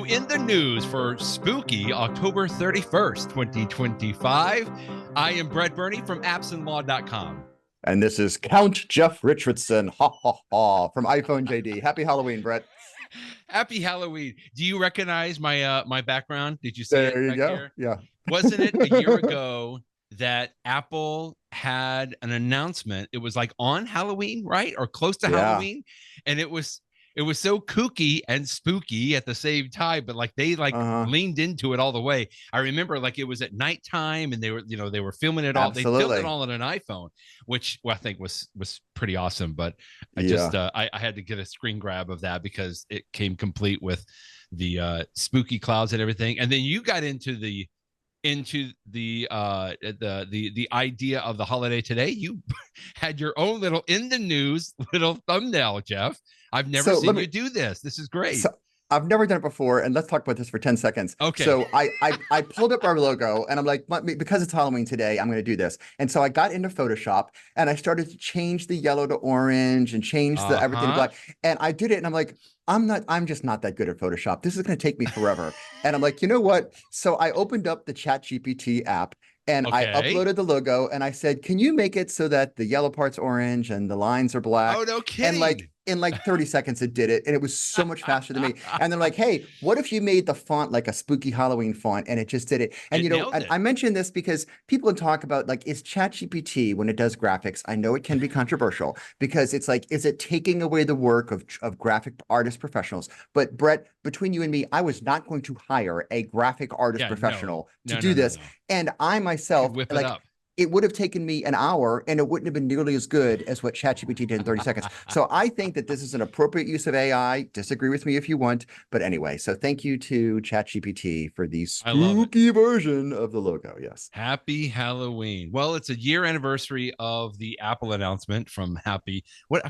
in the news for spooky October 31st, 2025. I am Brett Burney from appsandlaw.com. And this is Count Jeff Richardson, ha ha ha, from iPhone JD. Happy Halloween, Brett. Happy Halloween. Do you recognize my my background? Did you see There it you back go. here? Yeah. Wasn't it a year ago that Apple had an announcement? It was like on Halloween, right? Or close to Halloween. And it was so kooky and spooky at the same time, but like they leaned into it all the way. I remember like it was at nighttime and they were filming it all. Absolutely. They filmed it all on an iPhone, which I think was pretty awesome. But I had to get a screen grab of that because it came complete with the spooky clouds and everything. And then you got into the idea of the holiday today. You had your own little in the news little thumbnail, Jeff. I've never seen you do this. This is great. So I've never done it before, and let's talk about this for 10 seconds. Okay. So I pulled up our logo, and I'm like, because it's Halloween today, I'm going to do this. And so I got into Photoshop, and I started to change the yellow to orange and change the everything to black. And I did it, and I'm like, I'm just not that good at Photoshop. This is going to take me forever. And I'm like, you know what? So I opened up the ChatGPT app, and I uploaded the logo, and I said, can you make it so that the yellow part's orange and the lines are black? Oh, no kidding. And in 30 seconds, it did it. And it was so much faster than me. And they're like, hey, what if you made the font like a spooky Halloween font? And it just did it. And, I mentioned this because people talk about like, is ChatGPT, when it does graphics, I know it can be controversial because it's like, is it taking away the work of graphic artist professionals? But Brett, between you and me, I was not going to hire a graphic artist professional to do this. And I myself, whip it up. It would have taken me an hour and it wouldn't have been nearly as good as what ChatGPT did in 30 seconds. So I think that this is an appropriate use of AI. Disagree with me if you want. But anyway, so thank you to ChatGPT for the spooky version of the logo. Yes. Happy Halloween. Well, it's a year anniversary of the Apple announcement from I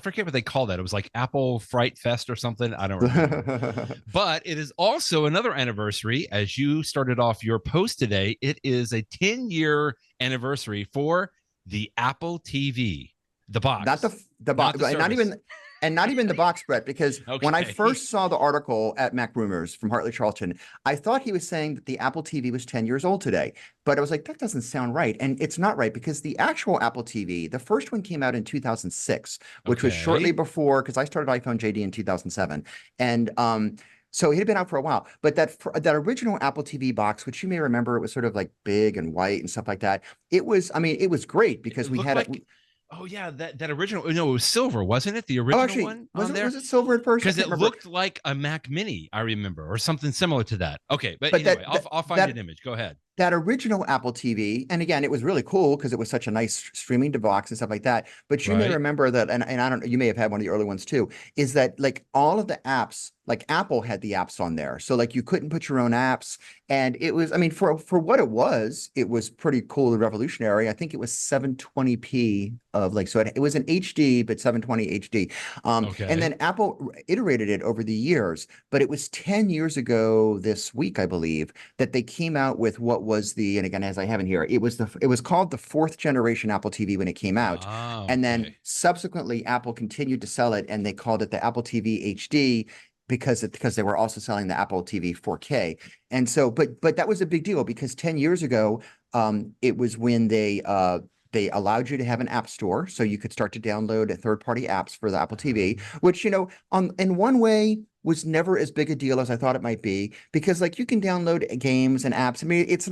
forget what they call that. It was like Apple Fright Fest or something. I don't remember. But it is also another anniversary. As you started off your post today, it is a 10-year anniversary for the Apple TV, the box, not the box, not even the box, Brett. Because when I first saw the article at MacRumors from Hartley, Charlton, I thought he was saying that the Apple TV was 10 years old today. But I was like, that doesn't sound right, and it's not right because the actual Apple TV, the first one came out in 2006, which was shortly before, because I started iPhone JD in 2007, and so it had been out for a while, but that original Apple TV box, which you may remember, it was sort of like big and white and stuff like that. It was great because we had that original. No, it was silver, wasn't it? The original one. Was it silver at first? Because it looked like a Mac Mini, I remember, or something similar to that. Okay, but anyway, I'll find an image. Go ahead. That original Apple TV, and again, it was really cool because it was such a nice streaming box and stuff like that. But you may remember that, and I don't know, you may have had one of the early ones too, is that like all of the apps, like Apple had the apps on there. So like you couldn't put your own apps. And it was, I mean, for what it was pretty cool and revolutionary. I think it was 720p of like, so it was an HD, but 720 HD. And then Apple iterated it over the years, but it was 10 years ago this week, I believe, that they came out with what was and again, as I have in here, it was called the 4th generation Apple TV when it came out. And then subsequently Apple continued to sell it and they called it the Apple TV HD because they were also selling the Apple TV 4K. And so, but that was a big deal because 10 years ago, it was when they allowed you to have an app store, so you could start to download third-party apps for the Apple TV, which, in one way was never as big a deal as I thought it might be, because like you can download games and apps. I mean, it's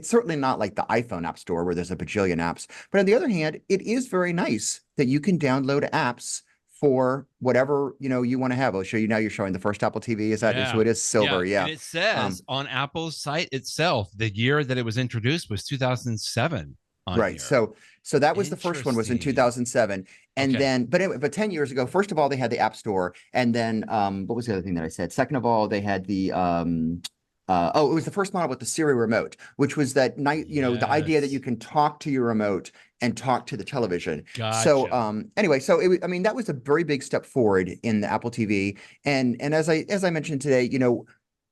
certainly not like the iPhone App Store where there's a bajillion apps. But on the other hand, it is very nice that you can download apps for whatever you want to have. I'll show you now. You're showing the first Apple TV. Is that so? It is silver. Yeah. And it says on Apple's site itself, the year that it was introduced was 2007. Right. Here. So that was the first one, was in 2007. And then, but 10 years ago, first of all, they had the App Store. And then what was the other thing that I said? Second of all, they had the it was the first model with the Siri remote, which was that the idea that you can talk to your remote and talk to the television. Gotcha. So anyway, so that was a very big step forward in the Apple TV. And as I mentioned today,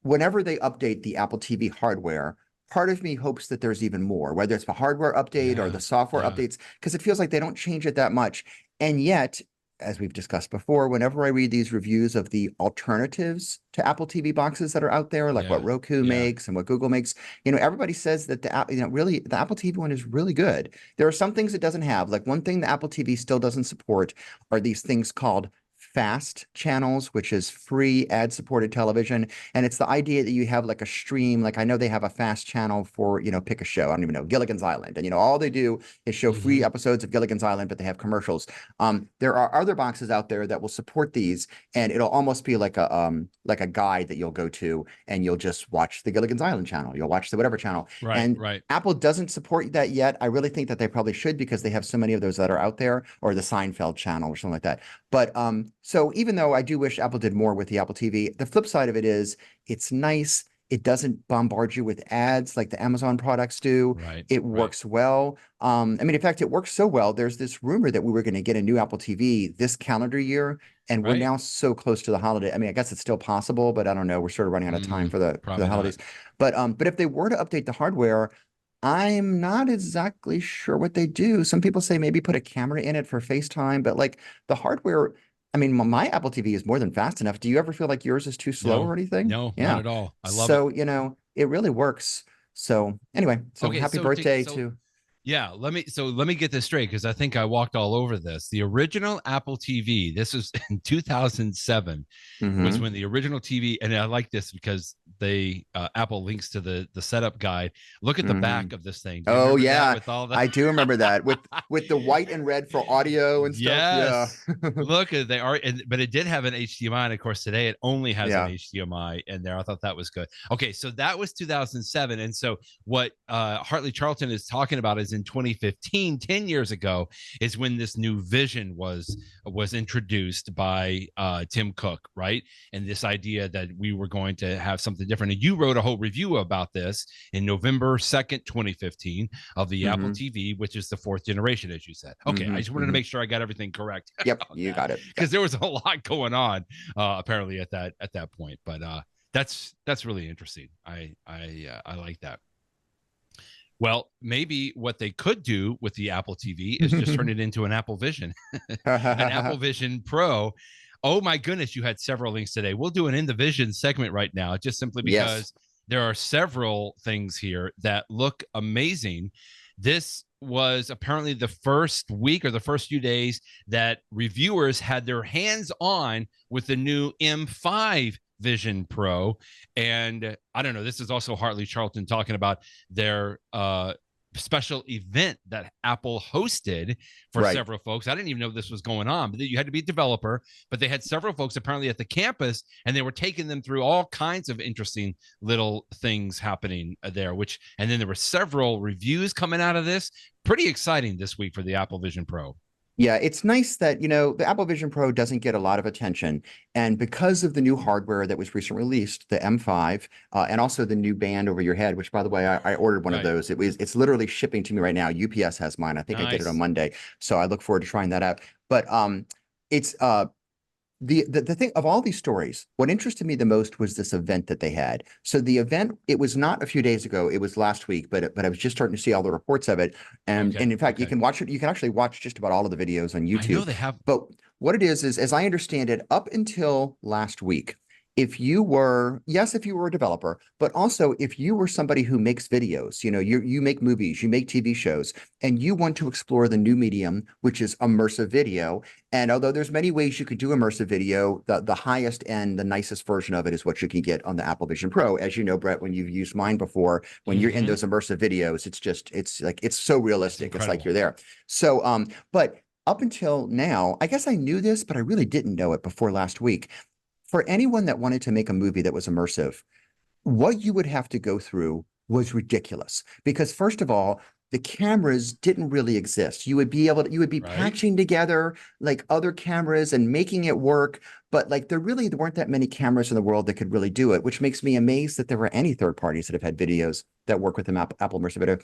whenever they update the Apple TV hardware, part of me hopes that there's even more, whether it's the hardware update or the software updates, because it feels like they don't change it that much. And yet as we've discussed before, whenever I read these reviews of the alternatives to Apple TV boxes that are out there, like what Yeah. Roku Yeah. makes and what Google makes, everybody says that really the Apple TV one is really good. There are some things it doesn't have. Like one thing the Apple TV still doesn't support are these things called fast channels, which is free ad-supported television. And it's the idea that you have like a stream. Like I know they have a fast channel for, pick a show. I don't even know, Gilligan's Island. And, all they do is show free episodes of Gilligan's Island, but they have commercials. There are other boxes out there that will support these, and it'll almost be like a guide that you'll go to, and you'll just watch the Gilligan's Island channel. You'll watch the whatever channel. Right. And Right. Apple doesn't support that yet. I really think that they probably should, because they have so many of those that are out there, or the Seinfeld channel or something like that. But so even though I do wish Apple did more with the Apple TV, the flip side of it is it's nice. It doesn't bombard you with ads like the Amazon products do. Right. It works well. I mean, in fact, it works so well. There's this rumor that we were going to get a new Apple TV this calendar year, and we're now so close to the holiday. I mean, I guess it's still possible, but I don't know. We're sort of running out of time for the holidays. But if they were to update the hardware, I'm not exactly sure what they do. Some people say maybe put a camera in it for FaceTime, but like the hardware, I mean, my Apple TV is more than fast enough. Do you ever feel like yours is too slow or anything? No, not at all. I love it. So, it really works. So anyway, happy birthday to. Yeah, let me get this straight, because I think I walked all over this. The original Apple TV, this was in 2007, was when the original TV, and I like this because Apple links to the setup guide. Look at the back of this thing. Oh yeah, with all I do remember that with the white and red for audio and stuff. Yes. Yeah. Look, they are, but it did have an HDMI, and of course today it only has an HDMI in there. I thought that was good. Okay, so that was 2007, and so what Hartley Charlton is talking about is in 2015, 10 years ago, is when this new vision was introduced by Tim Cook, right? And this idea that we were going to have something different. And you wrote a whole review about this in November 2nd, 2015, of the Apple TV, which is the 4th generation, as you said. Okay, I just wanted to make sure I got everything correct. Yep, you got it. Because there was a lot going on apparently at that point. But that's really interesting. I like that. Well, maybe what they could do with the Apple TV is just turn it into an Apple Vision, an Apple Vision Pro. Oh my goodness, you had several links today. We'll do an In the Vision segment right now, just simply because there are several things here that look amazing. This was apparently the first week or the first few days that reviewers had their hands on with the new M5 Vision Pro. And I don't know, this is also Hartley Charlton talking about their special event that Apple hosted for several folks. I didn't even know this was going on, but you had to be a developer, but they had several folks apparently at the campus, and they were taking them through all kinds of interesting little things happening there, and then there were several reviews coming out of this. Pretty exciting this week for the Apple Vision Pro. Yeah, it's nice that, the Apple Vision Pro doesn't get a lot of attention. And because of the new hardware that was recently released, the M5, and also the new band over your head, which, by the way, I ordered one of those. It's literally shipping to me right now. UPS has mine. I think I get it on Monday. So I look forward to trying that out. But it's the thing of all these stories, what interested me the most was this event that they had. So the event, it was not a few days ago, it was last week, but I was just starting to see all the reports of it. And in fact, you can watch it. You can actually watch just about all of the videos on YouTube. I know they have. But what it is, as I understand it, up until last week, if you were a developer, but also if you were somebody who makes videos, you make movies, you make TV shows, and you want to explore the new medium, which is immersive video. And although there's many ways you could do immersive video, the highest end, the nicest version of it is what you can get on the Apple Vision Pro. As you know, Brett, when you've used mine before, when you're in those immersive videos, it's so realistic. It's like you're there. So, but up until now, I guess I knew this, but I really didn't know it before last week. For anyone that wanted to make a movie that was immersive, what you would have to go through was ridiculous. Because first of all, the cameras didn't really exist. You would be patching together like other cameras and making it work. But like there weren't that many cameras in the world that could really do it, which makes me amazed that there were any third parties that have had videos that work with Apple Immersive Video.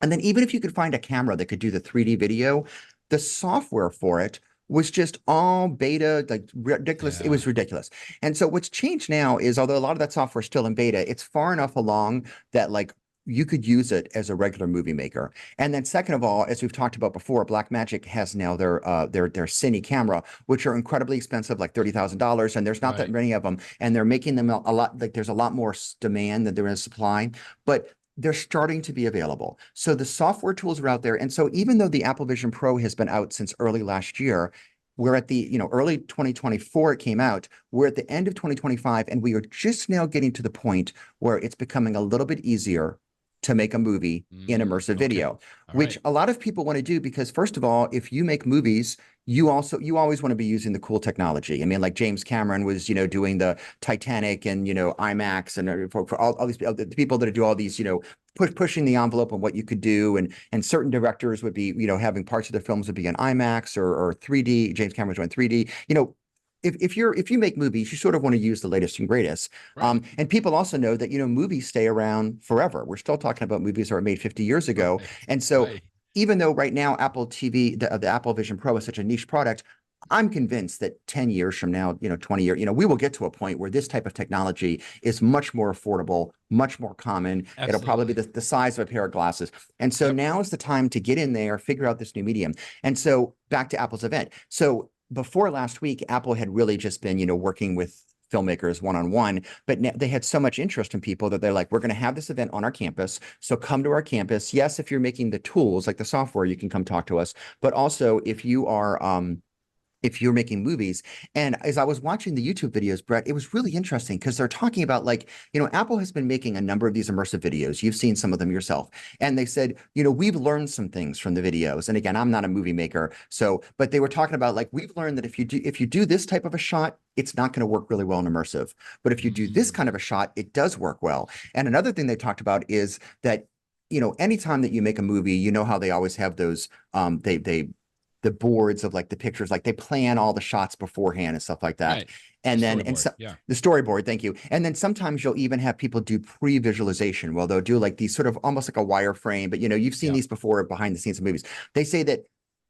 And then even if you could find a camera that could do the 3D video, the software for it was just all beta, like ridiculous. Yeah. It was ridiculous. And so what's changed now is, although a lot of that software is still in beta, it's far enough along that like you could use it as a regular movie maker. And then second of all, as we've talked about before, Blackmagic has now their Cine camera, which are incredibly expensive, like $30,000, and there's not that many of them, and they're making them a lot, like there's a lot more demand than there is supply, but they're starting to be available. So the software tools are out there. And so even though the Apple Vision Pro has been out since early last year, we're at the, early 2024, it came out. We're at the end of 2025, and we are just now getting to the point where it's becoming a little bit easier to make a movie in immersive video, which a lot of people want to do because, first of all, if you make movies, you always want to be using the cool technology. I mean, like James Cameron was, doing the Titanic and, IMAX, and for all these the people that do all these, pushing the envelope on what you could do, and certain directors would be, having parts of their films would be in IMAX or 3D. James Cameron's doing 3D. If you make movies, you sort of want to use the latest and greatest. And people also know that, movies stay around forever. We're still talking about movies that were made 50 years ago. And so even though right now Apple TV, the Apple Vision Pro is such a niche product, I'm convinced that 10 years from now, 20 years, we will get to a point where this type of technology is much more affordable, much more common. Absolutely. It'll probably be the size of a pair of glasses. And so now is the time to get in there, figure out this new medium. And so back to Apple's event. So before last week, Apple had really just been, working with filmmakers one-on-one, but they had so much interest from people that they're like, we're going to have this event on our campus. So come to our campus. Yes, if you're making the tools, like the software, you can come talk to us. But also if you're making movies. And as I was watching the YouTube videos, Brett, it was really interesting because they're talking about Apple has been making a number of these immersive videos. You've seen some of them yourself. And they said, we've learned some things from the videos. And again, I'm not a movie maker. But they were talking about we've learned that if you do this type of a shot, it's not going to work really well in immersive. But if you do this kind of a shot, it does work well. And another thing they talked about is that, anytime that you make a movie, how they always have those, the boards of the pictures, they plan all the shots beforehand and stuff like that. Right. And then the storyboard, thank you. And then sometimes you'll even have people do pre-visualization. Well, they'll do these sort of almost like a wireframe, but you've seen these before behind the scenes of movies. They say that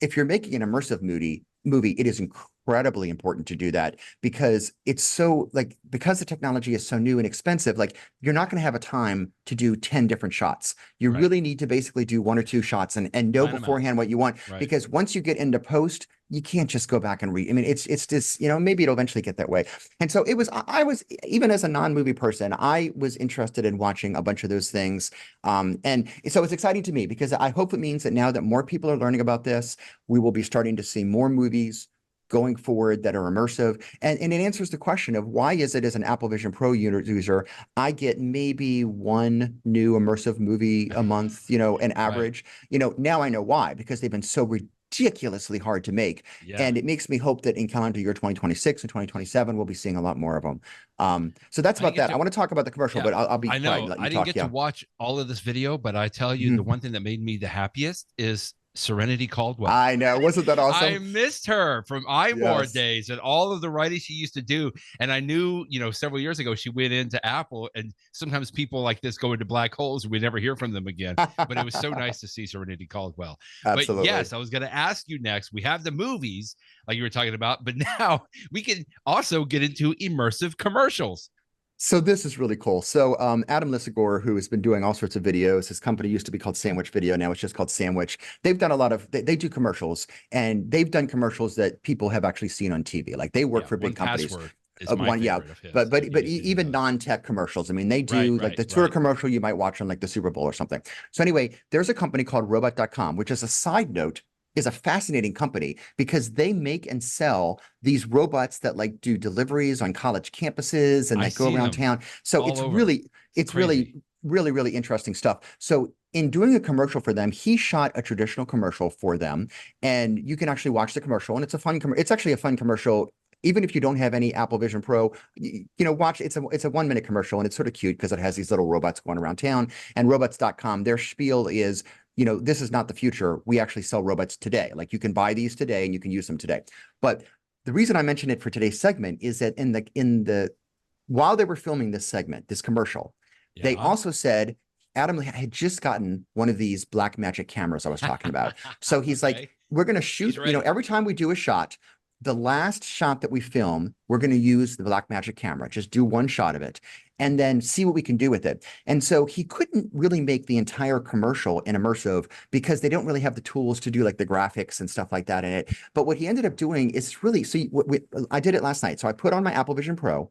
if you're making an immersive movie, it is incredibly important to do that because it's so because the technology is so new and expensive, you're not going to have a time to do 10 different shots. You really need to basically do 1 or 2 shots and know beforehand what you want, because once you get into post, you can't just go back and read. I mean, it's just, maybe it'll eventually get that way. And so I was, even as a non-movie person, I was interested in watching a bunch of those things. And so it's exciting to me because I hope it means that now that more people are learning about this, we will be starting to see more movies going forward that are immersive. And it answers the question of why is it as an Apple Vision Pro user, I get maybe 1 new immersive movie a month, an average. Now I know why, because they've been so ridiculously hard to make. And it makes me hope that in calendar year 2026 and 2027, we'll be seeing a lot more of them. So that's about that. I want to talk about the commercial, but I'll be quiet. I didn't get to watch all of this video, but I tell you, the one thing that made me the happiest is Serenity Caldwell. I know. Wasn't that awesome? I missed her from iMore days and all of the writing she used to do. And I knew, several years ago, she went into Apple, and sometimes people like this go into black holes and we never hear from them again. But it was so nice to see Serenity Caldwell. Absolutely. But yes, I was going to ask you next. We have the movies like you were talking about, but now we can also get into immersive commercials. So this is really cool. So Adam Lisagor, who has been doing all sorts of videos, his company used to be called Sandwich Video. Now it's just called Sandwich. They've done a lot of, they do commercials, and they've done commercials that people have actually seen on TV. They work for big companies. But even non-tech commercials. I mean, they do the tour commercial you might watch on the Super Bowl or something. So anyway, there's a company called Robot.com, which is a side note, is a fascinating company because they make and sell these robots that do deliveries on college campuses and that go around town. So it's really really interesting stuff. So in doing a commercial for them, he shot a traditional commercial for them, and you can actually watch the commercial, and it's a fun it's actually a fun commercial. Even if you don't have any Apple Vision Pro, watch. It's a 1-minute commercial, and it's sort of cute because it has these little robots going around town. And robots.com, their spiel is, this is not the future. We actually sell robots today. You can buy these today and you can use them today. But the reason I mention it for today's segment is that while they were filming this segment, this commercial, they also said Adam had just gotten one of these Blackmagic cameras I was talking about. So he's like, we're going to shoot, every time we do a shot, the last shot that we film, we're going to use the Blackmagic camera, just do one shot of it and then see what we can do with it. And so he couldn't really make the entire commercial in Immersive because they don't really have the tools to do like the graphics and stuff like that in it. But what he ended up doing is really, so I did it last night. So I put on my Apple Vision Pro.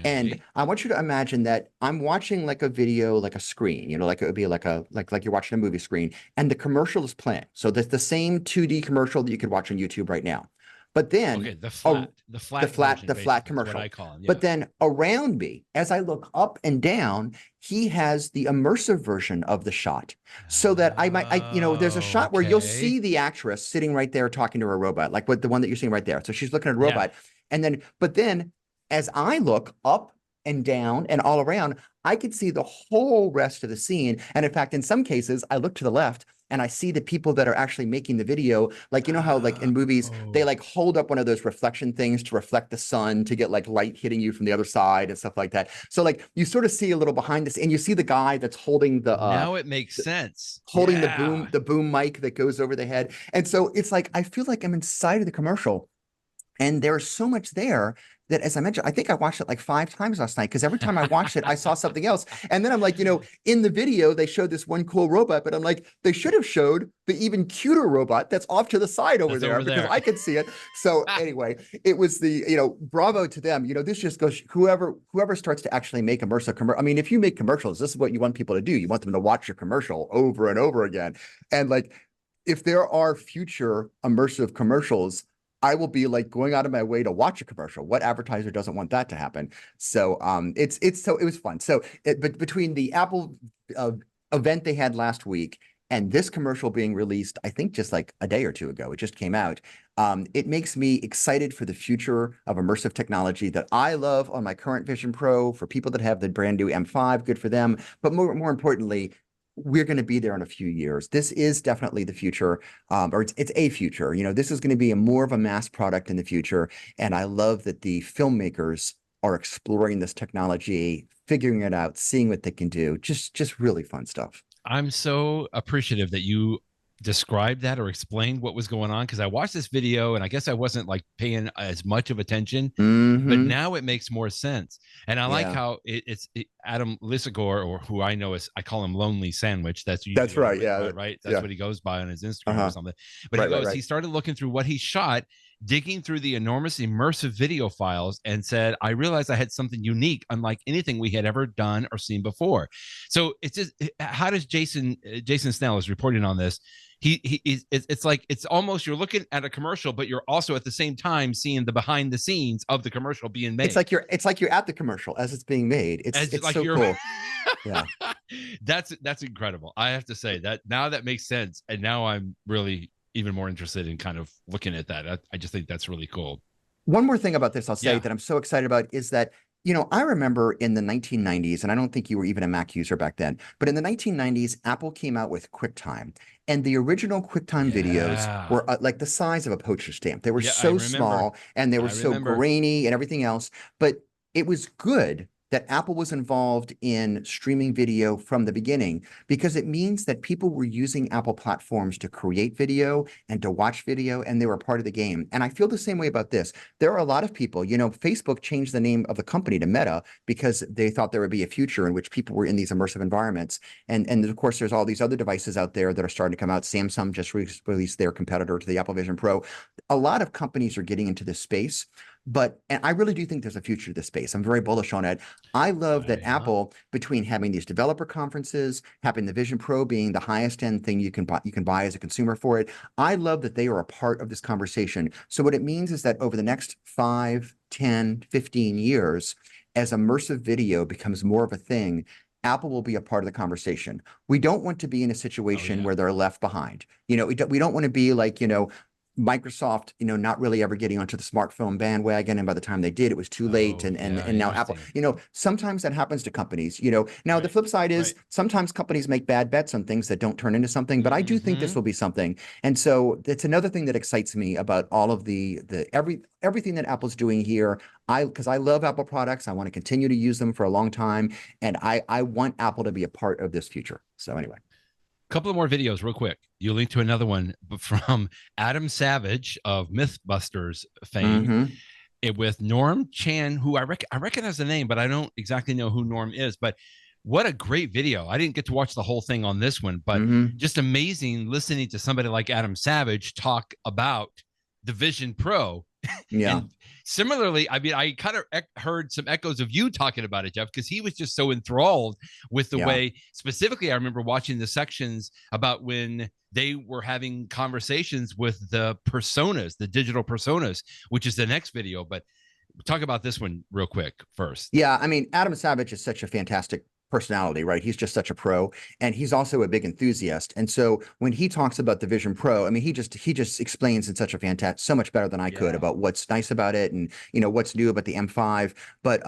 And I want you to imagine that I'm watching like a video, like a screen, you know, like it would be like you're watching a movie screen, and the commercial is playing. So that's the same 2D commercial that you could watch on YouTube right now. But then the flat commercial, what I call it, yeah. But then around me, as I look up and down, he has the immersive version of the shot, so that there's a shot where you'll see the actress sitting right there talking to a robot, like the one that you're seeing right there. So she's looking at a robot, but then as I look up and down and all around, I could see the whole rest of the scene. And in fact, in some cases, I look to the left and I see the people that are actually making the video. Like, you know how like in movies, they like hold up one of those reflection things to reflect the sun to get like light hitting you from the other side and stuff like that. So like you sort of see a little behind this and you see the guy that's holding the now it makes sense. Holding the boom mic that goes over the head. And so it's like I feel like I'm inside of the commercial. And there's so much there that, as I mentioned, I think I watched it like 5 times last night because every time I watched it, I saw something else. And then I'm like, in the video, they showed this one cool robot, but I'm like, they should have showed the even cuter robot that's off to the side over there because I could see it. So anyway, it was bravo to them. This just goes, whoever starts to actually make immersive commercial. I mean, if you make commercials, this is what you want people to do. You want them to watch your commercial over and over again. And like, if there are future immersive commercials, I will be like going out of my way to watch a commercial. What advertiser doesn't want that to happen? So it was fun. So but between the Apple event they had last week and this commercial being released, I think just like a day or two ago, it just came out. It makes me excited for the future of immersive technology that I love on my current Vision Pro. For people that have the brand new M5, good for them. But more importantly, we're going to be there in a few years. This is definitely the future, or it's a future. This is going to be more of a mass product in the future. And I love that the filmmakers are exploring this technology, figuring it out, seeing what they can do. Just really fun stuff. I'm so appreciative that you described that or explained what was going on, because I watched this video and I guess I wasn't like paying as much of attention, but now it makes more sense. And I like how it's Adam Lissagor, or who I know as, I call him Lonely Sandwich. That's right. Yeah. Right. That's what he goes by on his Instagram or something. But he started looking through what he shot, digging through the enormous immersive video files, and said, I realized I had something unique, unlike anything we had ever done or seen before. So it's just, how does Jason Snell is reporting on this. It's like, it's almost, you're looking at a commercial, but you're also at the same time seeing the behind the scenes of the commercial being made. It's like you're at the commercial as it's being made. It's like so cool. Yeah. That's incredible. I have to say that now that makes sense. And now I'm really even more interested in kind of looking at that. I just think that's really cool. One more thing about this I'll say that I'm so excited about is that, I remember in the 1990s, and I don't think you were even a Mac user back then, but in the 1990s, Apple came out with QuickTime. And the original QuickTime videos were like the size of a postage stamp. They were so small and they were so grainy and everything else. But it was good that Apple was involved in streaming video from the beginning, because it means that people were using Apple platforms to create video and to watch video, and they were part of the game. And I feel the same way about this. There are a lot of people, Facebook changed the name of the company to Meta because they thought there would be a future in which people were in these immersive environments. And of course, there's all these other devices out there that are starting to come out. Samsung just released their competitor to the Apple Vision Pro. A lot of companies are getting into this space. And I really do think there's a future to this space. I'm very bullish on it. I love that Apple, between having these developer conferences, having the Vision Pro being the highest end thing you can buy as a consumer for it, I love that they are a part of this conversation. So what it means is that over the next 5, 10, 15 years, as immersive video becomes more of a thing, Apple will be a part of the conversation. We don't want to be in a situation where they're left behind. We don't want to be like, Microsoft, not really ever getting onto the smartphone bandwagon. And by the time they did, it was too late. And now Apple, sometimes that happens to companies, now the flip side is sometimes companies make bad bets on things that don't turn into something, but I do think this will be something. And so it's another thing that excites me about all of everything that Apple's doing here. Because I love Apple products. I want to continue to use them for a long time. And I want Apple to be a part of this future. So anyway. Couple of more videos real quick. You link to another one from Adam Savage of Mythbusters fame, Mm-hmm. with Norm Chan, who I recognize the name, but I don't exactly know who Norm is. But what a great video. I didn't get to watch the whole thing on this one, but Mm-hmm. just amazing listening to somebody like Adam Savage talk about the Vision Pro. Yeah. And similarly, I mean, I kind of heard some echoes of you talking about it, Jeff, because he was just so enthralled with the Yeah. way, specifically, I remember watching the sections about when they were having conversations with the personas, the digital personas, which is the next video. But talk about this one real quick first. Yeah, I mean, Adam Savage is such a fantastic personality, right? He's just such a pro, and he's also a big enthusiast. And so when he talks about the Vision Pro, I mean, he just explains in such a fantastic, so much better than I could about what's nice about it, and what's new about the M5. But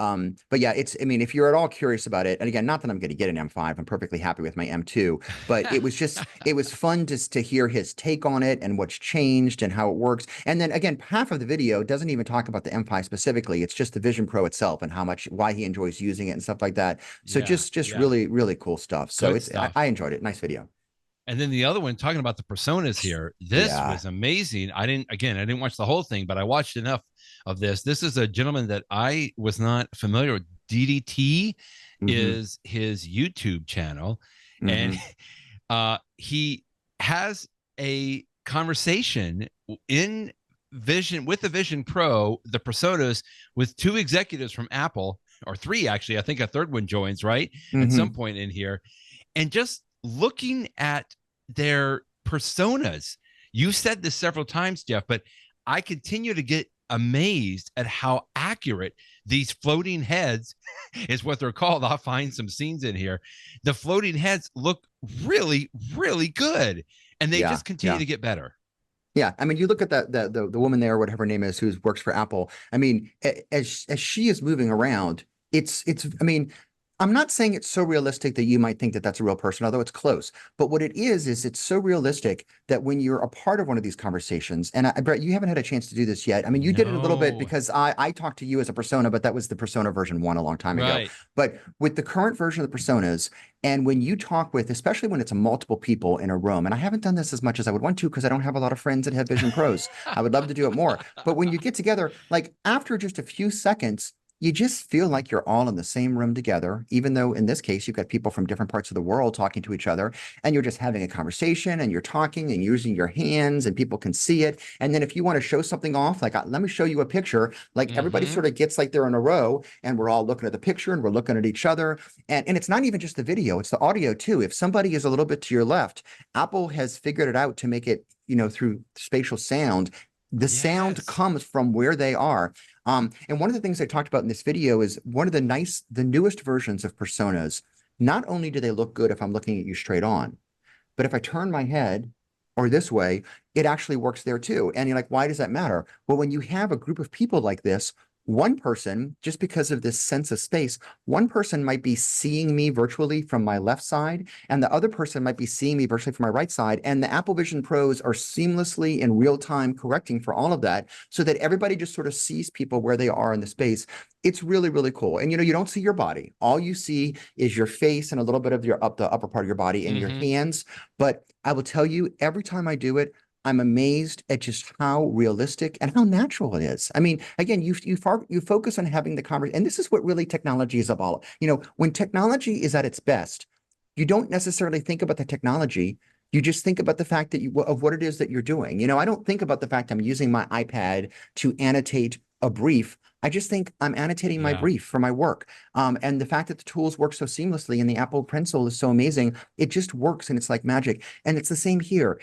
yeah, I mean, if you're at all curious about it, and again, not that I'm going to get an M5, I'm perfectly happy with my M2, but it was fun just to hear his take on it and what's changed and how it works. And then again, half of the video doesn't even talk about the M5 specifically. It's just the Vision Pro itself and why he enjoys using it and stuff like that. So just really, really cool stuff. So I enjoyed it. Nice video. And then the other one, talking about the personas here, this was amazing. I didn't watch the whole thing, but I watched enough of this. This is a gentleman that I was not familiar with. Diditee is his YouTube channel. And he has a conversation in Vision with the Vision Pro, the personas, with two executives from Apple, or three actually. I think a third one joins at some point in here, and just looking at their personas. You said this several times, Jeff, but I continue to get amazed at how accurate these floating heads is what they're called. I'll find some scenes in here. The floating heads look really, really good, and they just continue to get better. Yeah, I mean, you look at the woman there, whatever her name is, who works for Apple. I mean, as she is moving around, it's. I mean, I'm not saying it's so realistic that you might think that that's a real person, although it's close. But what it is it's so realistic that when you're a part of one of these conversations, and Brett, you haven't had a chance to do this yet. I mean, you did it a little bit because I talked to you as a persona, but that was the persona version 1 a long time ago. But with the current version of the personas, and when you talk with, especially when it's multiple people in a room, and I haven't done this as much as I would want to because I don't have a lot of friends that have Vision Pros. I would love to do it more. But when you get together, like after just a few seconds, you just feel like you're all in the same room together, even though in this case, you've got people from different parts of the world talking to each other, and you're just having a conversation and you're talking and using your hands and people can see it. And then if you want to show something off, like, let me show you a picture, like everybody sort of gets like they're in a row and we're all looking at the picture and we're looking at each other. And it's not even just the video, it's the audio too. If somebody is a little bit to your left, Apple has figured it out to make it, through spatial sound. The sound comes from where they are. And one of the things I talked about in this video is one of the newest versions of personas. Not only do they look good if I'm looking at you straight on, but if I turn my head or this way, it actually works there too. And you're like, why does that matter? Well, when you have a group of people like this, one person, just because of this sense of space, one person might be seeing me virtually from my left side, and the other person might be seeing me virtually from my right side. And the Apple Vision Pros are seamlessly in real time correcting for all of that so that everybody just sort of sees people where they are in the space. It's really, really cool. And, you don't see your body. All you see is your face and a little bit of the upper part of your body and your hands. But I will tell you, every time I do it, I'm amazed at just how realistic and how natural it is. I mean, again, you focus on having the conversation, and this is what really technology is about. When technology is at its best, you don't necessarily think about the technology. You just think about the fact that of what it is that you're doing. I don't think about the fact I'm using my iPad to annotate a brief. I just think I'm annotating my brief for my work. And the fact that the tools work so seamlessly and the Apple Pencil is so amazing, it just works and it's like magic. And it's the same here.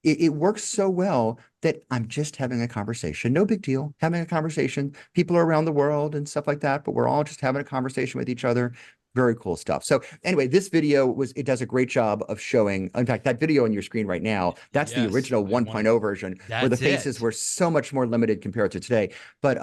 It works so well that I'm just having a conversation. No big deal, having a conversation. People are around the world and stuff like that, but we're all just having a conversation with each other. Very cool stuff. So anyway, this video it does a great job of showing, in fact, that video on your screen right now, that's the original 1.0 version where the faces were so much more limited compared to today. But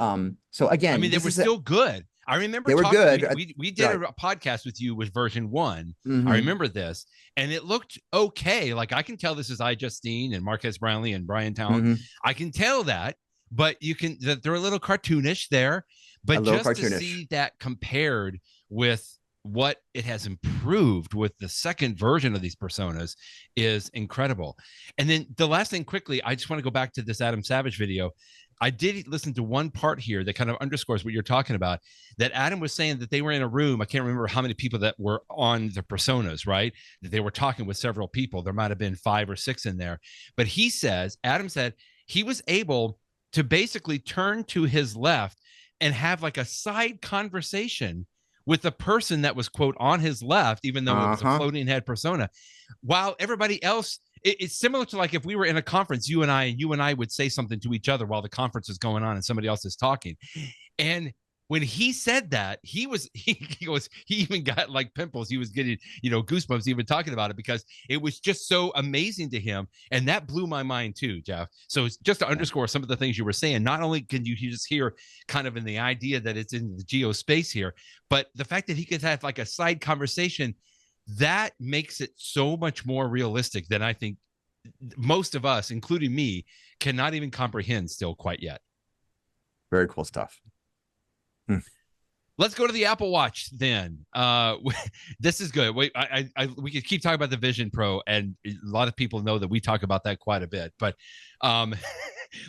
so again, I mean, they were still good. I remember they were good. We did a podcast with you with version 1. I remember this, and it looked okay. Like I can tell this is iJustine and Marquez Brownlee and Brian Talon. I can tell that, but that they're a little cartoonish there. But just to see that compared with what it has improved with the second version of these personas is incredible. And then the last thing quickly, I just want to go back to this Adam Savage video. I did listen to one part here that kind of underscores what you're talking about, that Adam was saying that they were in a room. I can't remember how many people that were on the personas, right? That they were talking with several people. There might have been 5 or 6 in there. But Adam said he was able to basically turn to his left and have like a side conversation with the person that was, quote, on his left, even though it was a floating head persona, while everybody else, it's similar to like if we were in a conference, you and I would say something to each other while the conference is going on and somebody else is talking. And when he said that, he even got like pimples. He was getting, goosebumps even talking about it, because it was just so amazing to him. And that blew my mind too, Jeff. So it's just to underscore some of the things you were saying. Not only can you just hear kind of in the idea that it's in the geospace here, but the fact that he could have like a side conversation, that makes it so much more realistic than I think most of us, including me, cannot even comprehend still quite yet. Very cool stuff. Let's go to the Apple Watch then. This is good. We could keep talking about the Vision Pro, and a lot of people know that we talk about that quite a bit. But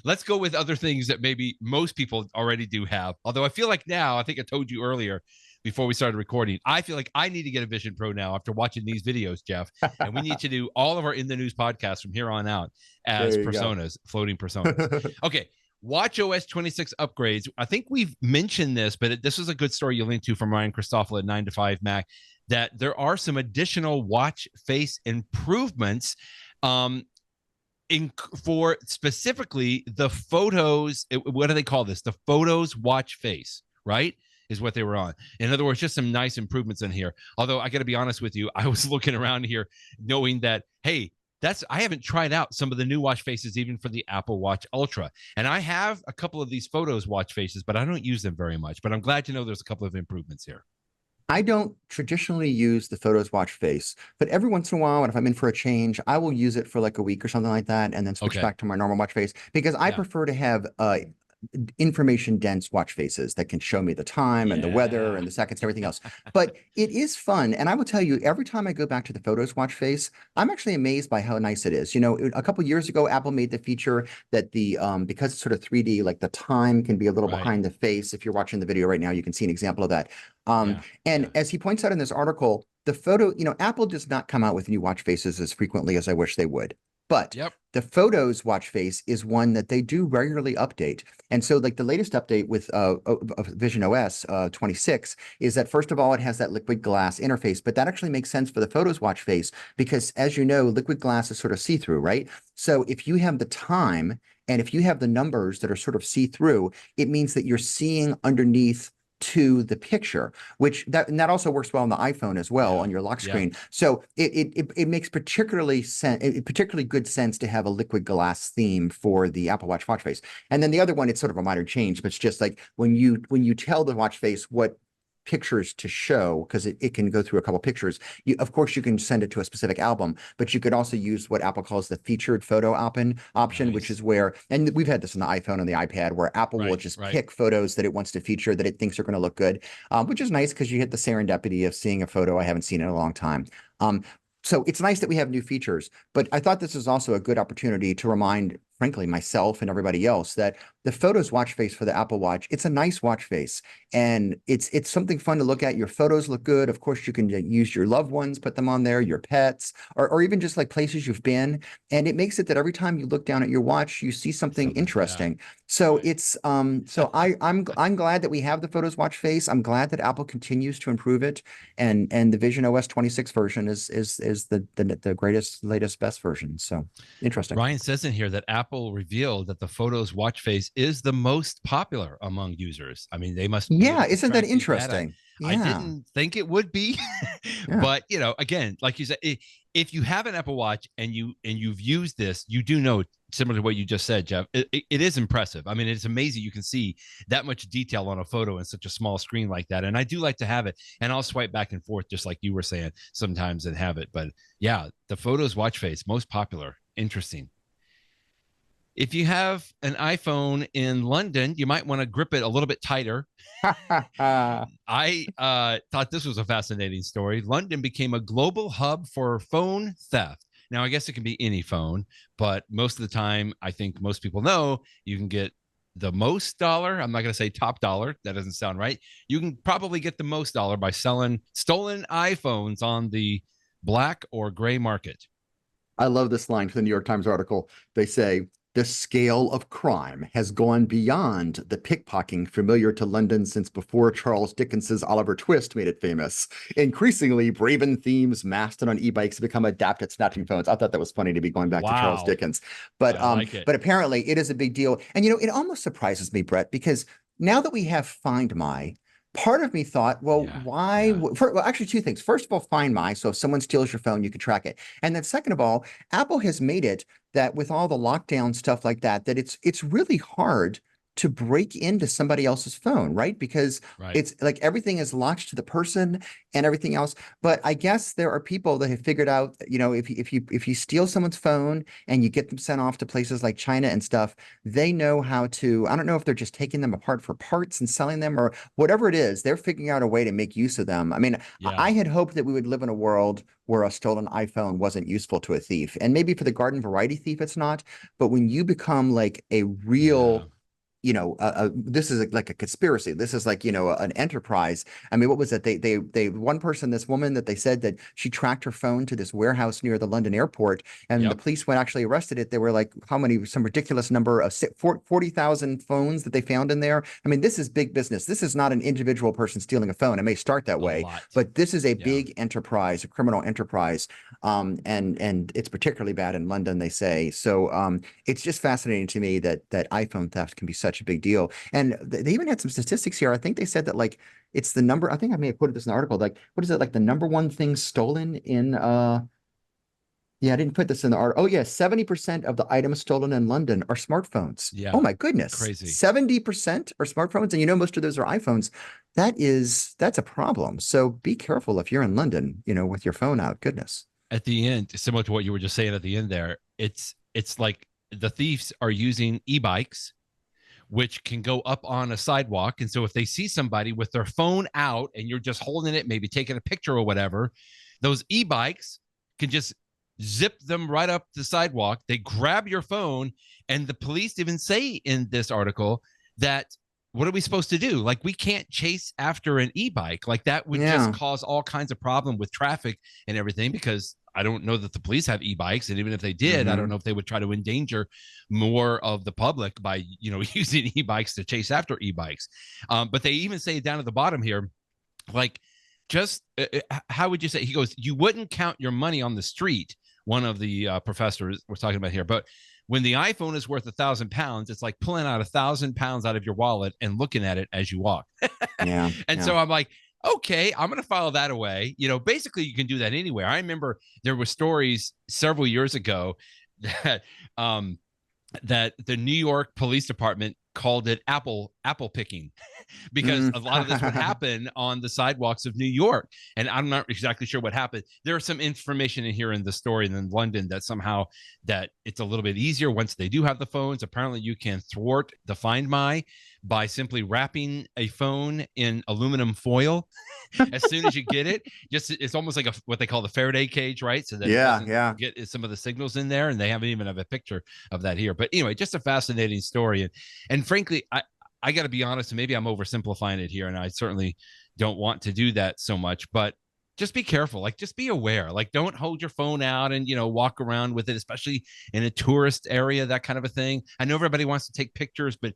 let's go with other things that maybe most people already do have. Although I feel like now, I think I told you earlier before we started recording, I feel like I need to get a Vision Pro now after watching these videos, Jeff. And we need to do all of our In the News podcasts from here on out as personas, floating personas. Okay. watchOS 26 upgrades. I think we've mentioned this, but this is a good story you linked to from Ryan Christoffel at 9 to 5 Mac, that there are some additional watch face improvements for specifically the photos. What do they call this? The photos watch face, right? Is what they were on. In other words, just some nice improvements in here. Although I got to be honest with you, I was looking around here knowing that, hey, I haven't tried out some of the new watch faces even for the Apple Watch Ultra. And I have a couple of these photos watch faces, but I don't use them very much. But I'm glad to know there's a couple of improvements here. I don't traditionally use the photos watch face, but every once in a while, and if I'm in for a change, I will use it for like a week or something like that, and then switch back to my normal watch face, because I prefer to have information dense watch faces that can show me the time and the weather and the seconds and everything else. But it is fun. And I will tell you, every time I go back to the photos watch face, I'm actually amazed by how nice it is. A couple years ago, Apple made the feature that because it's sort of 3D, like the time can be a little behind the face. If you're watching the video right now, you can see an example of that. As he points out in this article, the photo, Apple does not come out with new watch faces as frequently as I wish they would. But the photos watch face is one that they do regularly update. And so like the latest update with Vision OS 26 is that, first of all, it has that liquid glass interface, but that actually makes sense for the photos watch face because, as you know, liquid glass is sort of see-through, right? So if you have the time and if you have the numbers that are sort of see-through, it means that you're seeing underneath to the picture, and that also works well on the iPhone as well on your lock screen. So it makes particularly good sense to have a liquid glass theme for the Apple Watch watch face. And then the other one, it's sort of a minor change, but it's just like when you tell the watch face what pictures to show, because it can go through a couple pictures. Of course, you can send it to a specific album, but you could also use what Apple calls the featured photo option, which is where, and we've had this on the iPhone and the iPad, where Apple will just pick photos that it wants to feature that it thinks are going to look good, which is nice because you get the serendipity of seeing a photo I haven't seen in a long time. So it's nice that we have new features, but I thought this is also a good opportunity to remind, frankly, myself and everybody else that the photos watch face for the Apple Watch, it's a nice watch face, and it's something fun to look at. Your photos look good. Of course, you can use your loved ones, put them on there, your pets, or even just like places you've been. And it makes it that every time you look down at your watch, you see something interesting. So it's I'm glad that we have the photos watch face. I'm glad that Apple continues to improve it, and the Vision OS 26 version is the greatest, latest, best version. So interesting. Ryan says in here that Apple revealed that the photos watch face is the most popular among users. I mean, they must. Yeah, isn't that interesting? Yeah. I didn't think it would be, but again, like you said, if you have an Apple Watch and you've used this, you do know, similar to what you just said, Jeff, it is impressive. I mean, it's amazing. You can see that much detail on a photo in such a small screen like that. And I do like to have it, and I'll swipe back and forth, just like you were saying sometimes, and have it. But yeah, the photos watch face, most popular. Interesting. If you have an iPhone in London, you might want to grip it a little bit tighter. I thought this was a fascinating story. London became a global hub for phone theft. Now, I guess it can be any phone, but most of the time, I think most people know you can get the most dollar. I'm not going to say top dollar. That doesn't sound right. You can probably get the most dollar by selling stolen iPhones on the black or gray market. I love this line from the New York Times article. They say, the scale of crime has gone beyond the pickpocketing familiar to London since before Charles Dickens's Oliver Twist made it famous. Increasingly, braven thieves masked on e-bikes have become adept at snatching phones. I thought that was funny to be going back to Charles Wow. Dickens. But I like it. but apparently it is a big deal. And it almost surprises me, Brett, because now that we have Find My, part of me thought, well, Yeah. why? Yeah. Well, actually, two things. First of all, Find My. So if someone steals your phone, you can track it. And then second of all, Apple has made it that with all the lockdown stuff like that, that it's really hard to break into somebody else's phone, right? Because Right. it's like everything is locked to the person and everything else. But I guess there are people that have figured out, if you steal someone's phone and you get them sent off to places like China and stuff, they know how to, I don't know if they're just taking them apart for parts and selling them or whatever it is, they're figuring out a way to make use of them. I mean, Yeah. I had hoped that we would live in a world where a stolen iPhone wasn't useful to a thief. And maybe for the garden variety thief, it's not. But when you become like a Yeah. real, this is like a conspiracy. This is like, an enterprise. I mean, what was it? One person, this woman that they said that she tracked her phone to this warehouse near the London airport, and the Yep. police, when actually arrested it, they were like, how many, some ridiculous number of 40,000 phones that they found in there. I mean, this is big business. This is not an individual person stealing a phone. It may start that A way, lot. but this is a Yeah. big enterprise, a criminal enterprise. And it's particularly bad in London, they say. So it's just fascinating to me that iPhone theft can be such a big deal. And they even had some statistics here. I think they said that like it's the number, I think I may have quoted this in an article, like what is it, like the number one thing stolen in yeah, I didn't put this in the article. Oh yeah, 70% of the items stolen in London are smartphones. Oh Yeah. my goodness. Crazy. 70% are smartphones, and most of those are iPhones. That's a problem. So be careful if you're in London, with your phone out. Goodness. At the end, similar to what you were just saying at the end there, it's like the thieves are using e-bikes which can go up on a sidewalk. And so if they see somebody with their phone out and you're just holding it, maybe taking a picture or whatever, those e-bikes can just zip them right up the sidewalk. They grab your phone. And the police even say in this article that what are we supposed to do? Like, we can't chase after an e-bike. Like, that would just Yeah. cause all kinds of problem with traffic and everything, because I don't know that the police have e-bikes. And even if they did, I don't know if they would try to endanger more of the public by, using e-bikes to chase after e-bikes. But they even say down at the bottom here, like, just how would you say? He goes, you wouldn't count your money on the street. One of the professors we're talking about here, but when the iPhone is worth £1,000, it's like pulling out £1,000 out of your wallet and looking at it as you walk. Yeah. And Yeah. so I'm like, okay, I'm going to file that away. Basically you can do that anywhere. I remember there were stories several years ago that that the New York Police Department called it apple picking because a lot of this would happen on the sidewalks of New York. And I'm not exactly sure what happened. There's some information in here in the story in London that somehow that it's a little bit easier once they do have the phones. Apparently you can thwart the Find My by simply wrapping a phone in aluminum foil as soon as you get it. Just it's almost like what they call the Faraday cage, right? So that it doesn't get some of the signals in there. And they haven't even have a picture of that here. But anyway, just a fascinating story. And frankly, I got to be honest, and maybe I'm oversimplifying it here, and I certainly don't want to do that so much, but just be careful. Like, just be aware. Like, don't hold your phone out and, walk around with it, especially in a tourist area, that kind of a thing. I know everybody wants to take pictures, but,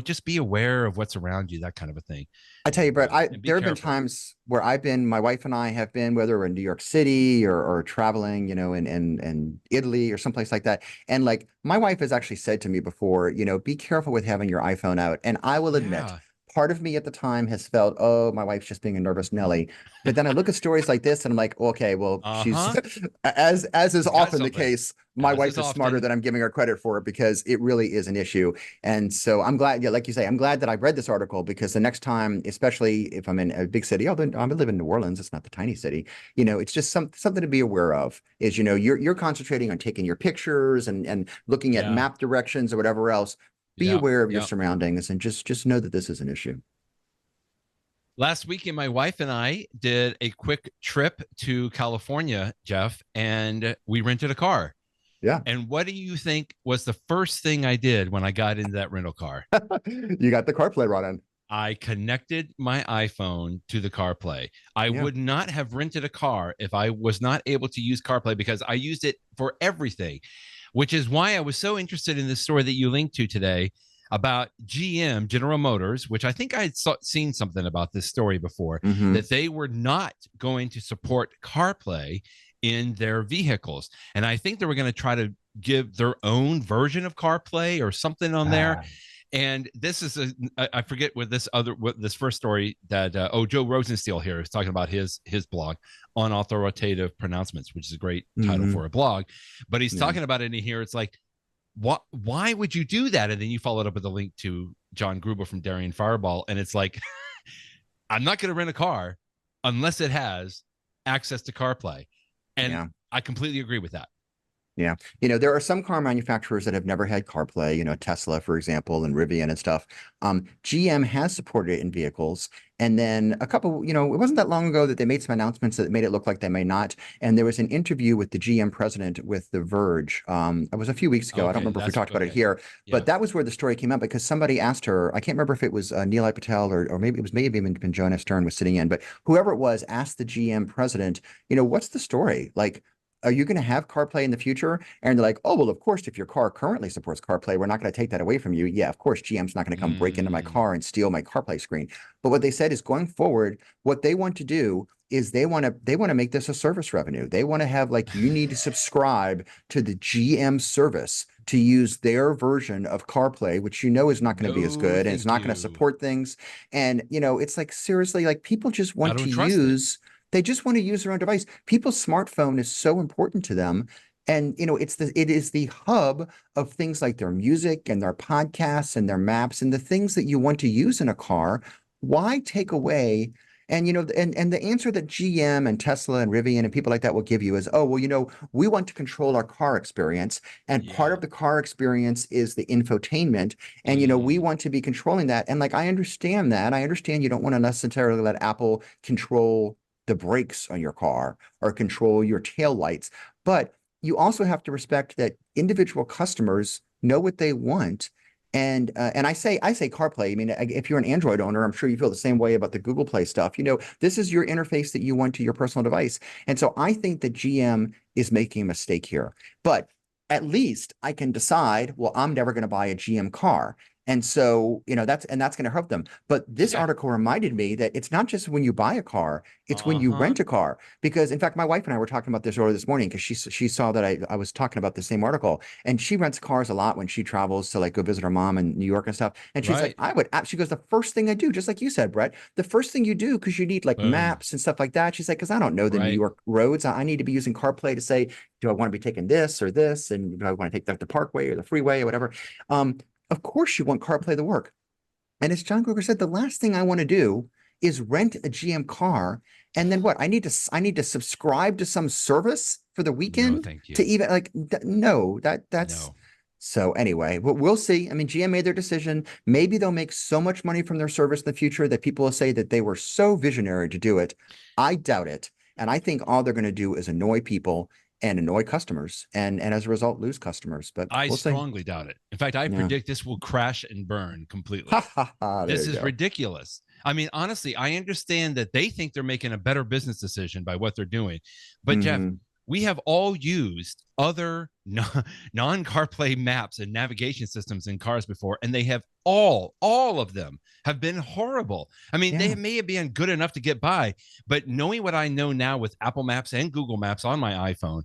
just be aware of what's around you, that kind of a thing. I tell you, Brett, And be there have been careful. times where my wife and I have been, whether we're in New York City or traveling, in Italy or someplace like that. And like my wife has actually said to me before, be careful with having your iPhone out. And I will admit, Yeah. part of me at the time has felt, oh, my wife's just being a nervous Nelly. But then I look at stories like this and I'm like, okay, well, she's as is often the case, my wife is smarter than I'm giving her credit for it, because it really is an issue. And so I'm glad, yeah, like you say, I'm glad that I read this article, because the next time, especially if I'm in a big city, although I live in New Orleans, it's not the tiny city, you know, it's just something to be aware of is, you know, you're concentrating on taking your pictures and looking at map directions or whatever else. Be aware of your surroundings and just know that this is an issue. Last weekend, my wife and I did a quick trip to California, Jeff, and we rented a car. Yeah. And what do you think was the first thing I did when I got into that rental car? You got the CarPlay running. I connected my iPhone to the CarPlay. I would not have rented a car if I was not able to use CarPlay, because I used it for everything, which is why I was so interested in the story that you linked to today about GM, General Motors, which I think I had seen something about this story before, that they were not going to support CarPlay in their vehicles. And I think they were going to try to give their own version of CarPlay or something on there. And this is I forget what this first story that Joe Rosensteel here is talking about his blog, Unauthoritative Pronouncements, which is a great title for a blog. But he's talking about it in here. It's like, why would you do that? And then you followed up with a link to John Gruber from Darien Fireball. And it's like, I'm not going to rent a car unless it has access to CarPlay. And I completely agree with that. Yeah. You know, there are some car manufacturers that have never had CarPlay, you know, Tesla, for example, and Rivian and stuff. GM has supported it in vehicles. And then a couple, you know, it wasn't that long ago that they made some announcements that made it look like they may not. And there was an interview with the GM president with The Verge. It was a few weeks ago. I don't remember if we talked about it here, but that was where the story came up, because somebody asked her, I can't remember if it was Neil Patel or maybe it was even Jonas Stern was sitting in, but whoever it was asked the GM president, you know, what's the story? Like, are you going to have CarPlay in the future? And they're like, oh, well, of course, if your car currently supports CarPlay, we're not going to take that away from you. Yeah, of course, GM's not going to come break into my car and steal my CarPlay screen. But what they said is, going forward, what they want to do is they want to make this a service revenue. They want to have, like, you need to subscribe to the GM service to use their version of CarPlay, which you know is not going to be as good, and it's not going to support things. And, you know, it's like, seriously, like, people just want to use... They just want to use their own device. People's smartphone is so important to them. And, you know, it is the hub of things like their music and their podcasts and their maps and the things that you want to use in a car. Why take away? And, you know, and the answer that GM and Tesla and Rivian and people like that will give you is, oh, well, you know, we want to control our car experience. And part of the car experience is the infotainment. And, you know, we want to be controlling that. And, like, I understand that. I understand you don't want to necessarily let Apple control the brakes on your car or control your tail lights, but you also have to respect that individual customers know what they want. And I say CarPlay. I mean, if you're an Android owner, I'm sure you feel the same way about the Google Play stuff. You know, this is your interface that you want to your personal device. And so I think that GM is making a mistake here, but at least I can decide, well, I'm never going to buy a GM car. And so, you know, that's going to hurt them. But this article reminded me that it's not just when you buy a car, it's when you rent a car. Because, in fact, my wife and I were talking about this earlier this morning, because she saw that I was talking about the same article. And she rents cars a lot when she travels to, like, go visit her mom in New York and stuff. And she's like, she goes, the first thing I do, just like you said, Brett, the first thing you do, because you need, like, maps and stuff like that. She's like, because I don't know the New York roads. I need to be using CarPlay to say, do I want to be taking this or this? And do I want to take the parkway or the freeway or whatever? Of course you want CarPlay to work. And as John Gruber said, the last thing I want to do is rent a GM car. And then what? I need to subscribe to some service for the weekend to even, like, no, that's no. So anyway, we'll see. I mean, GM made their decision. Maybe they'll make so much money from their service in the future that people will say that they were so visionary to do it. I doubt it. And I think all they're going to do is annoy people and annoy customers, and as a result, lose customers. But I strongly doubt it. In fact, I predict this will crash and burn completely. This is ridiculous. I mean, honestly, I understand that they think they're making a better business decision by what they're doing. But Jeff, we have all used other non-CarPlay maps and navigation systems in cars before, and they have all of them have been horrible. I mean, they may have been good enough to get by, but knowing what I know now with Apple Maps and Google Maps on my iPhone,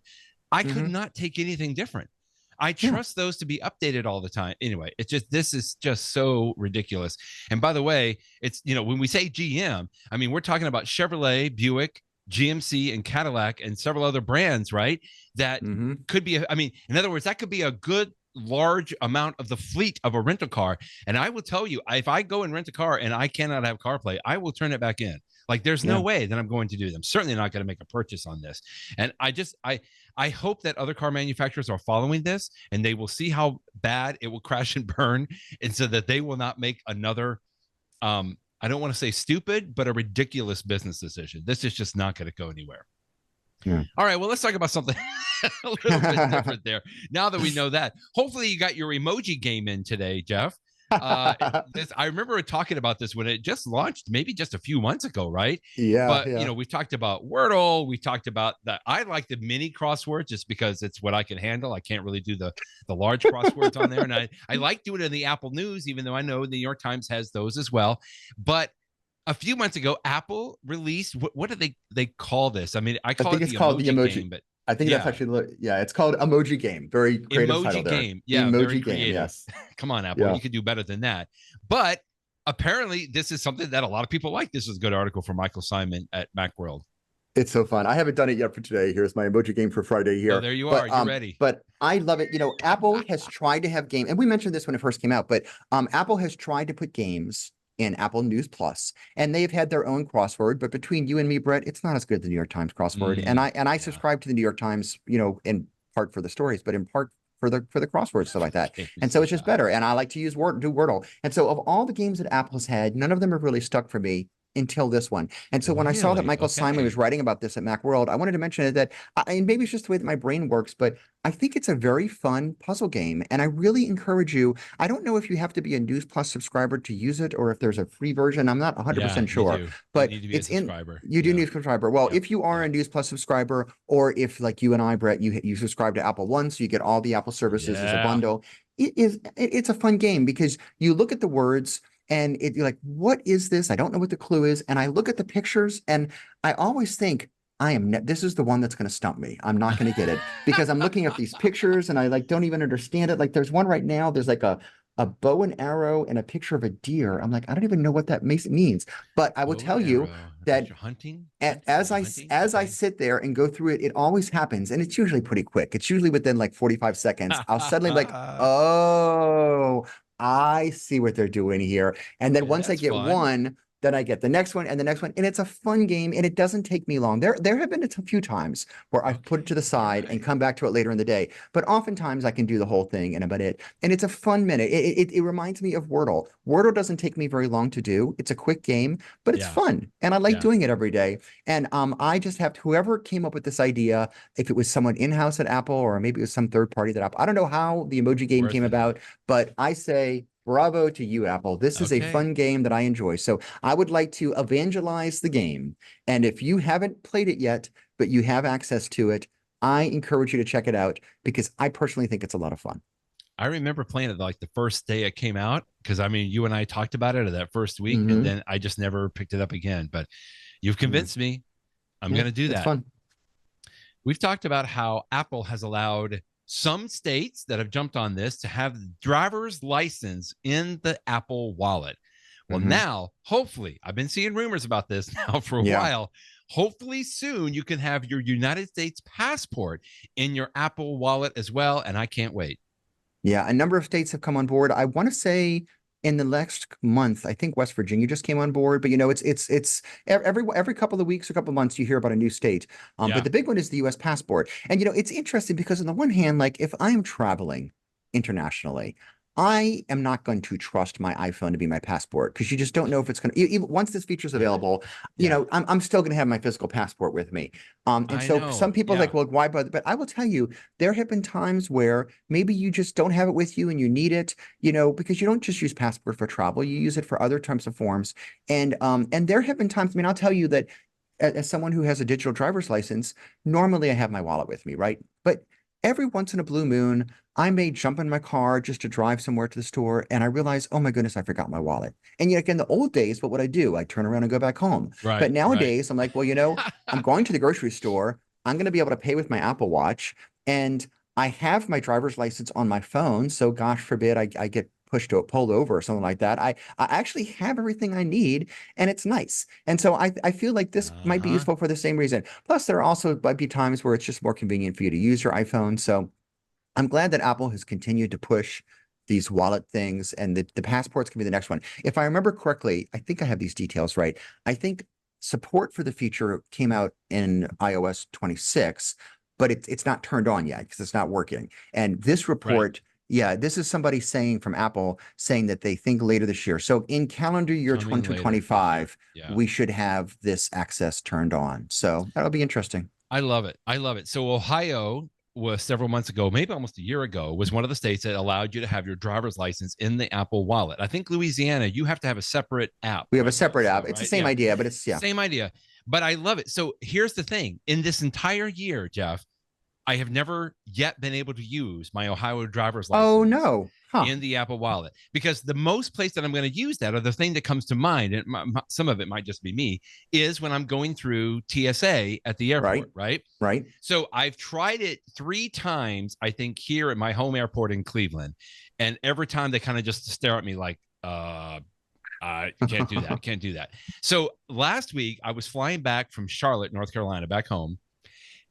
I could not take anything different. I trust those to be updated all the time. Anyway, it's just, this is just so ridiculous. And by the way, it's, you know, when we say GM, I mean, we're talking about Chevrolet, Buick, GMC, and Cadillac, and several other brands, right? That could be, I mean, in other words, that could be a good large amount of the fleet of a rental car. And I will tell you, if I go and rent a car and I cannot have CarPlay, I will turn it back in. Like, there's no way that I'm going to do them. Certainly not going to make a purchase on this. And I hope that other car manufacturers are following this, and they will see how bad it will crash and burn, and so that they will not make another, I don't want to say stupid, but a ridiculous business decision. This is just not going to go anywhere. Yeah. All right, well, let's talk about something a little bit different there. Now that we know that, hopefully you got your emoji game in today, Jeff. I remember talking about this when it just launched, maybe just a few months ago, right? Yeah. But you know, we've talked about Wordle. We talked about that. I like the mini crosswords just because it's what I can handle. I can't really do the large crosswords on there, and I like doing it in the Apple News, even though I know the New York Times has those as well. But a few months ago, Apple released what do they call this? I mean, I think it's called the emoji game, but I think that's actually, it's called Emoji Game. Very creative title there. Game. Yeah, Emoji Game, yes. Come on, Apple, you could do better than that. But apparently, this is something that a lot of people like. This is a good article from Michael Simon at Macworld. It's so fun. I haven't done it yet for today. Here's my Emoji Game for Friday here. Oh, there you are. You're ready. But I love it. You know, Apple has tried to have games, and we mentioned this when it first came out, but Apple has tried to put games in Apple News Plus, and they've had their own crossword, but between you and me, Brett, it's not as good as the New York Times crossword. And I subscribe to the New York Times, you know, in part for the stories, but in part for the crosswords, stuff like that. And so it's just better. And I like to use Wordle. And so of all the games that Apple's had, none of them have really stuck for me until this one. And so when I saw that Michael Simon was writing about this at Macworld, I wanted to mention it, that and maybe it's just the way that my brain works, but I think it's a very fun puzzle game. And I really encourage you. I don't know if you have to be a News Plus subscriber to use it, or if there's a free version. I'm not 100% sure, but it's in, you do need a subscriber. Well, if you are a News Plus subscriber, or if like you and I, Brett, you subscribe to Apple One, so you get all the Apple services as a bundle. It's a fun game because you look at the words, and you're like, what is this? I don't know what the clue is. And I look at the pictures, and I always think, this is the one that's going to stump me. I'm not going to get it because I'm looking at these pictures and I like don't even understand it. Like there's one right now, there's like a bow and arrow and a picture of a deer. I'm like, I don't even know what that means. But I will tell you that hunting as I sit there and go through it, it always happens. And it's usually pretty quick. It's usually within like 45 seconds. I'll suddenly be like, oh, I see what they're doing here. And then once I get one, then I get the next one and the next one. And it's a fun game, and it doesn't take me long. There have been a few times where I've put it to the side and come back to it later in the day. But oftentimes I can do the whole thing and about it. And it's a fun minute. It reminds me of Wordle. Wordle doesn't take me very long to do. It's a quick game, but it's fun. And I like doing it every day. And I just have whoever came up with this idea, if it was someone in-house at Apple, or maybe it was some third party that Apple, I don't know how the emoji game came about, but I say, bravo to you, Apple. This is a fun game that I enjoy. So I would like to evangelize the game. And if you haven't played it yet, but you have access to it, I encourage you to check it out because I personally think it's a lot of fun. I remember playing it like the first day it came out, because I mean, you and I talked about it that first week, and then I just never picked it up again. But you've convinced me. I'm going to do that. It's fun. We've talked about how Apple has allowed some states that have jumped on this to have driver's license in the Apple Wallet. Well, now, hopefully, I've been seeing rumors about this now for a while. Hopefully soon you can have your United States passport in your Apple Wallet as well. And I can't wait. Yeah, a number of states have come on board. I want to say in the next month, I think West Virginia just came on board, but you know, it's every couple of weeks, a couple of months, you hear about a new state. But the big one is the U.S. passport. And you know, it's interesting because on the one hand, like if I'm traveling internationally, I am not going to trust my iPhone to be my passport because you just don't know if it's going to, even once this feature is available, you know, I'm still going to have my physical passport with me. And so some people are like, well, why bother? But I will tell you, there have been times where maybe you just don't have it with you and you need it, you know, because you don't just use passport for travel, you use it for other types of forms. And there have been times, I mean, I'll tell you that as someone who has a digital driver's license, normally I have my wallet with me, right? But every once in a blue moon, I may jump in my car just to drive somewhere to the store, and I realize, oh my goodness, I forgot my wallet. And yet in the old days, what would I do? I'd turn around and go back home. But nowadays, I'm like, well, you know, I'm going to the grocery store. I'm going to be able to pay with my Apple Watch, and I have my driver's license on my phone, so gosh forbid I get pulled over or something like that. I actually have everything I need, and it's nice. And so I feel like this might be Uh-huh. useful for the same reason. Plus, there also might be times where it's just more convenient for you to use your iPhone. So I'm glad that Apple has continued to push these wallet things, and the passports can be the next one. If I remember correctly, I think I have these details right. I think support for the feature came out in iOS 26, but it's not turned on yet because it's not working. And this Right. report, yeah, this is somebody saying from Apple saying that they think later this year. So in calendar year Coming later this year. 2025, Yeah. we should have this access turned on. So that'll be interesting. I love it. I love it. So Ohio was several months ago, maybe almost a year ago, was one of the states that allowed you to have your driver's license in the Apple Wallet. I think Louisiana, you have to have a separate app We have a right now. separate So, app. It's the right? same Yeah. idea, but it's, yeah. Same idea. But I love it. So here's the thing. In this entire year, Jeff, I have never yet been able to use my Ohio driver's Oh, license no. Huh. in the Apple Wallet because the most place that I'm going to use that, or the thing that comes to mind, and some of it might just be me, is when I'm going through TSA at the Right. airport, right? Right. So I've tried it 3 times, I think, here at my home airport in Cleveland, and every time they kind of just stare at me like, can't do that, can't do that. So last week I was flying back from Charlotte, North Carolina, back home,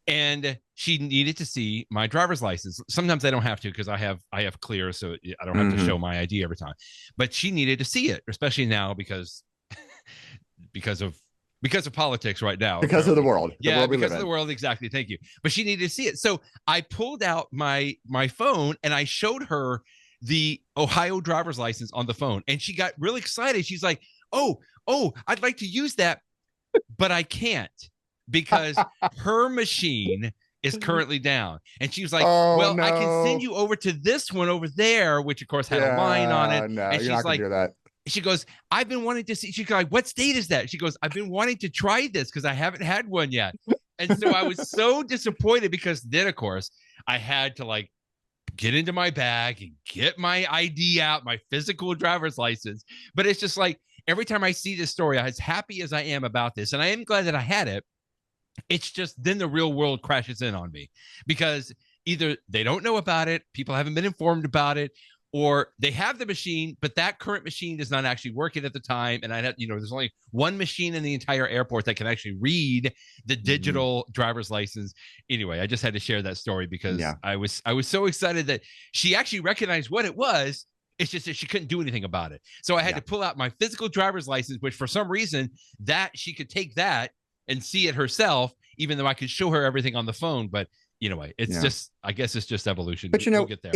and she needed to see my driver's license. Sometimes I don't have to because I have clear, so I don't have to show Mhm. my ID every time. But she needed to see it, especially now because of because of politics right now. Because of the Apparently, world, the yeah, world we because live of the in. world. Exactly. Thank you. But she needed to see it, so I pulled out my phone and I showed her the Ohio driver's license on the phone, and she got really excited. She's like, "Oh, I'd like to use that, but I can't because her machine is currently down." And she was like, Oh, "Well, I can send no. you over to this one over there," which of course had a line on it. Yeah, no, And you're not she's gonna like, do that. she goes, "I've been wanting to see." She's like, "What state is that?" She goes, "I've been wanting to try this because I haven't had one yet." And so I was so disappointed because then, of course, I had to like get into my bag and get my ID out, my physical driver's license. But it's just like every time I see this story, as happy as I am about this, and I am glad that I had it, it's just then the real world crashes in on me because either they don't know about it, people haven't been informed about it, or they have the machine, but that current machine is not actually working at the time. And there's only one machine in the entire airport that can actually read the Mhm. digital driver's license. Anyway, I just had to share that story because Yeah, I was so excited that she actually recognized what it was. It's just that she couldn't do anything about it. So I had yeah, to pull out my physical driver's license, which for some reason that she could take that and see it herself, even though I could show her everything on the phone. But anyway, it's yeah. just, I guess it's just evolution. But We'll get there.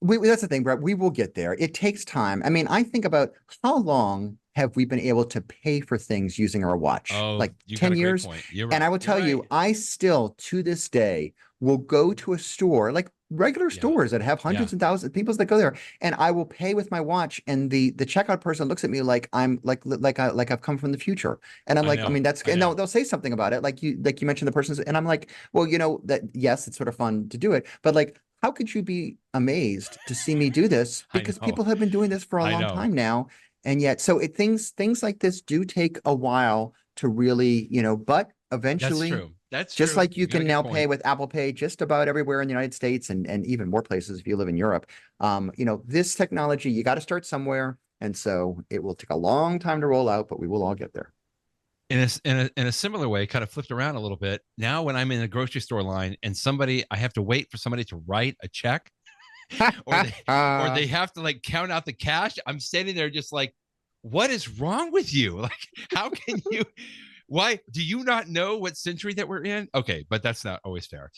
that's the thing, Brett. We will get there. It takes time. I mean, I think about how long have we been able to pay for things using our watch? Oh, Like you got 10 a great years? point. You're And I right. will You're tell right. you, I still to this day will go to a store, like regular Yeah. stores that have Yeah. hundreds and thousands of people that go there, and I will pay with my watch. And the checkout person looks at me like I'm like I've come from the future. And I'm I like, I know. mean, that's I and know. they'll say something about it, like you mentioned the person's, and I'm like, well, that yes, it's sort of fun to do it, but like how could you be amazed to see me do this? I Because know. people have been doing this for a I long know. time now. And yet, so things like this do take a while to really, but That's eventually, true. That's just true. like you You got a can good now pay point. with Apple Pay just about everywhere in the United States and even more places if you live in Europe. This technology, you got to start somewhere. And so it will take a long time to roll out, but we will all get there. In a similar way, kind of flipped around a little bit. Now, when I'm in a grocery store line and I have to wait for somebody to write a check, or they have to like count out the cash. I'm standing there just like, what is wrong with you? Like, how can you? Why do you not know what century that we're in? Okay, but that's not always fair.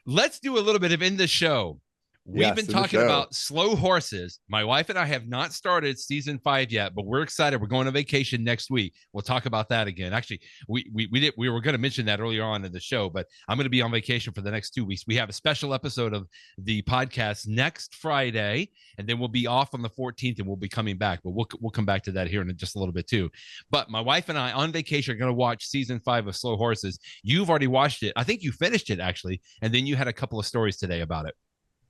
Let's do a little bit of in the show. We've been Yes, in the talking show. about slow horses. My wife and I have not started season 5 yet, but we're excited. We're going on vacation next week. We'll talk about that again. Actually, we were going to mention that earlier on in the show, but I'm going to be on vacation for the next 2 weeks. We have a special episode of the podcast next Friday, and then we'll be off on the 14th, and we'll be coming back. But we'll come back to that here in just a little bit too. But my wife and I on vacation are going to watch season 5 of Slow Horses. You've already watched it. I think you finished it actually, and then you had a couple of stories today about it.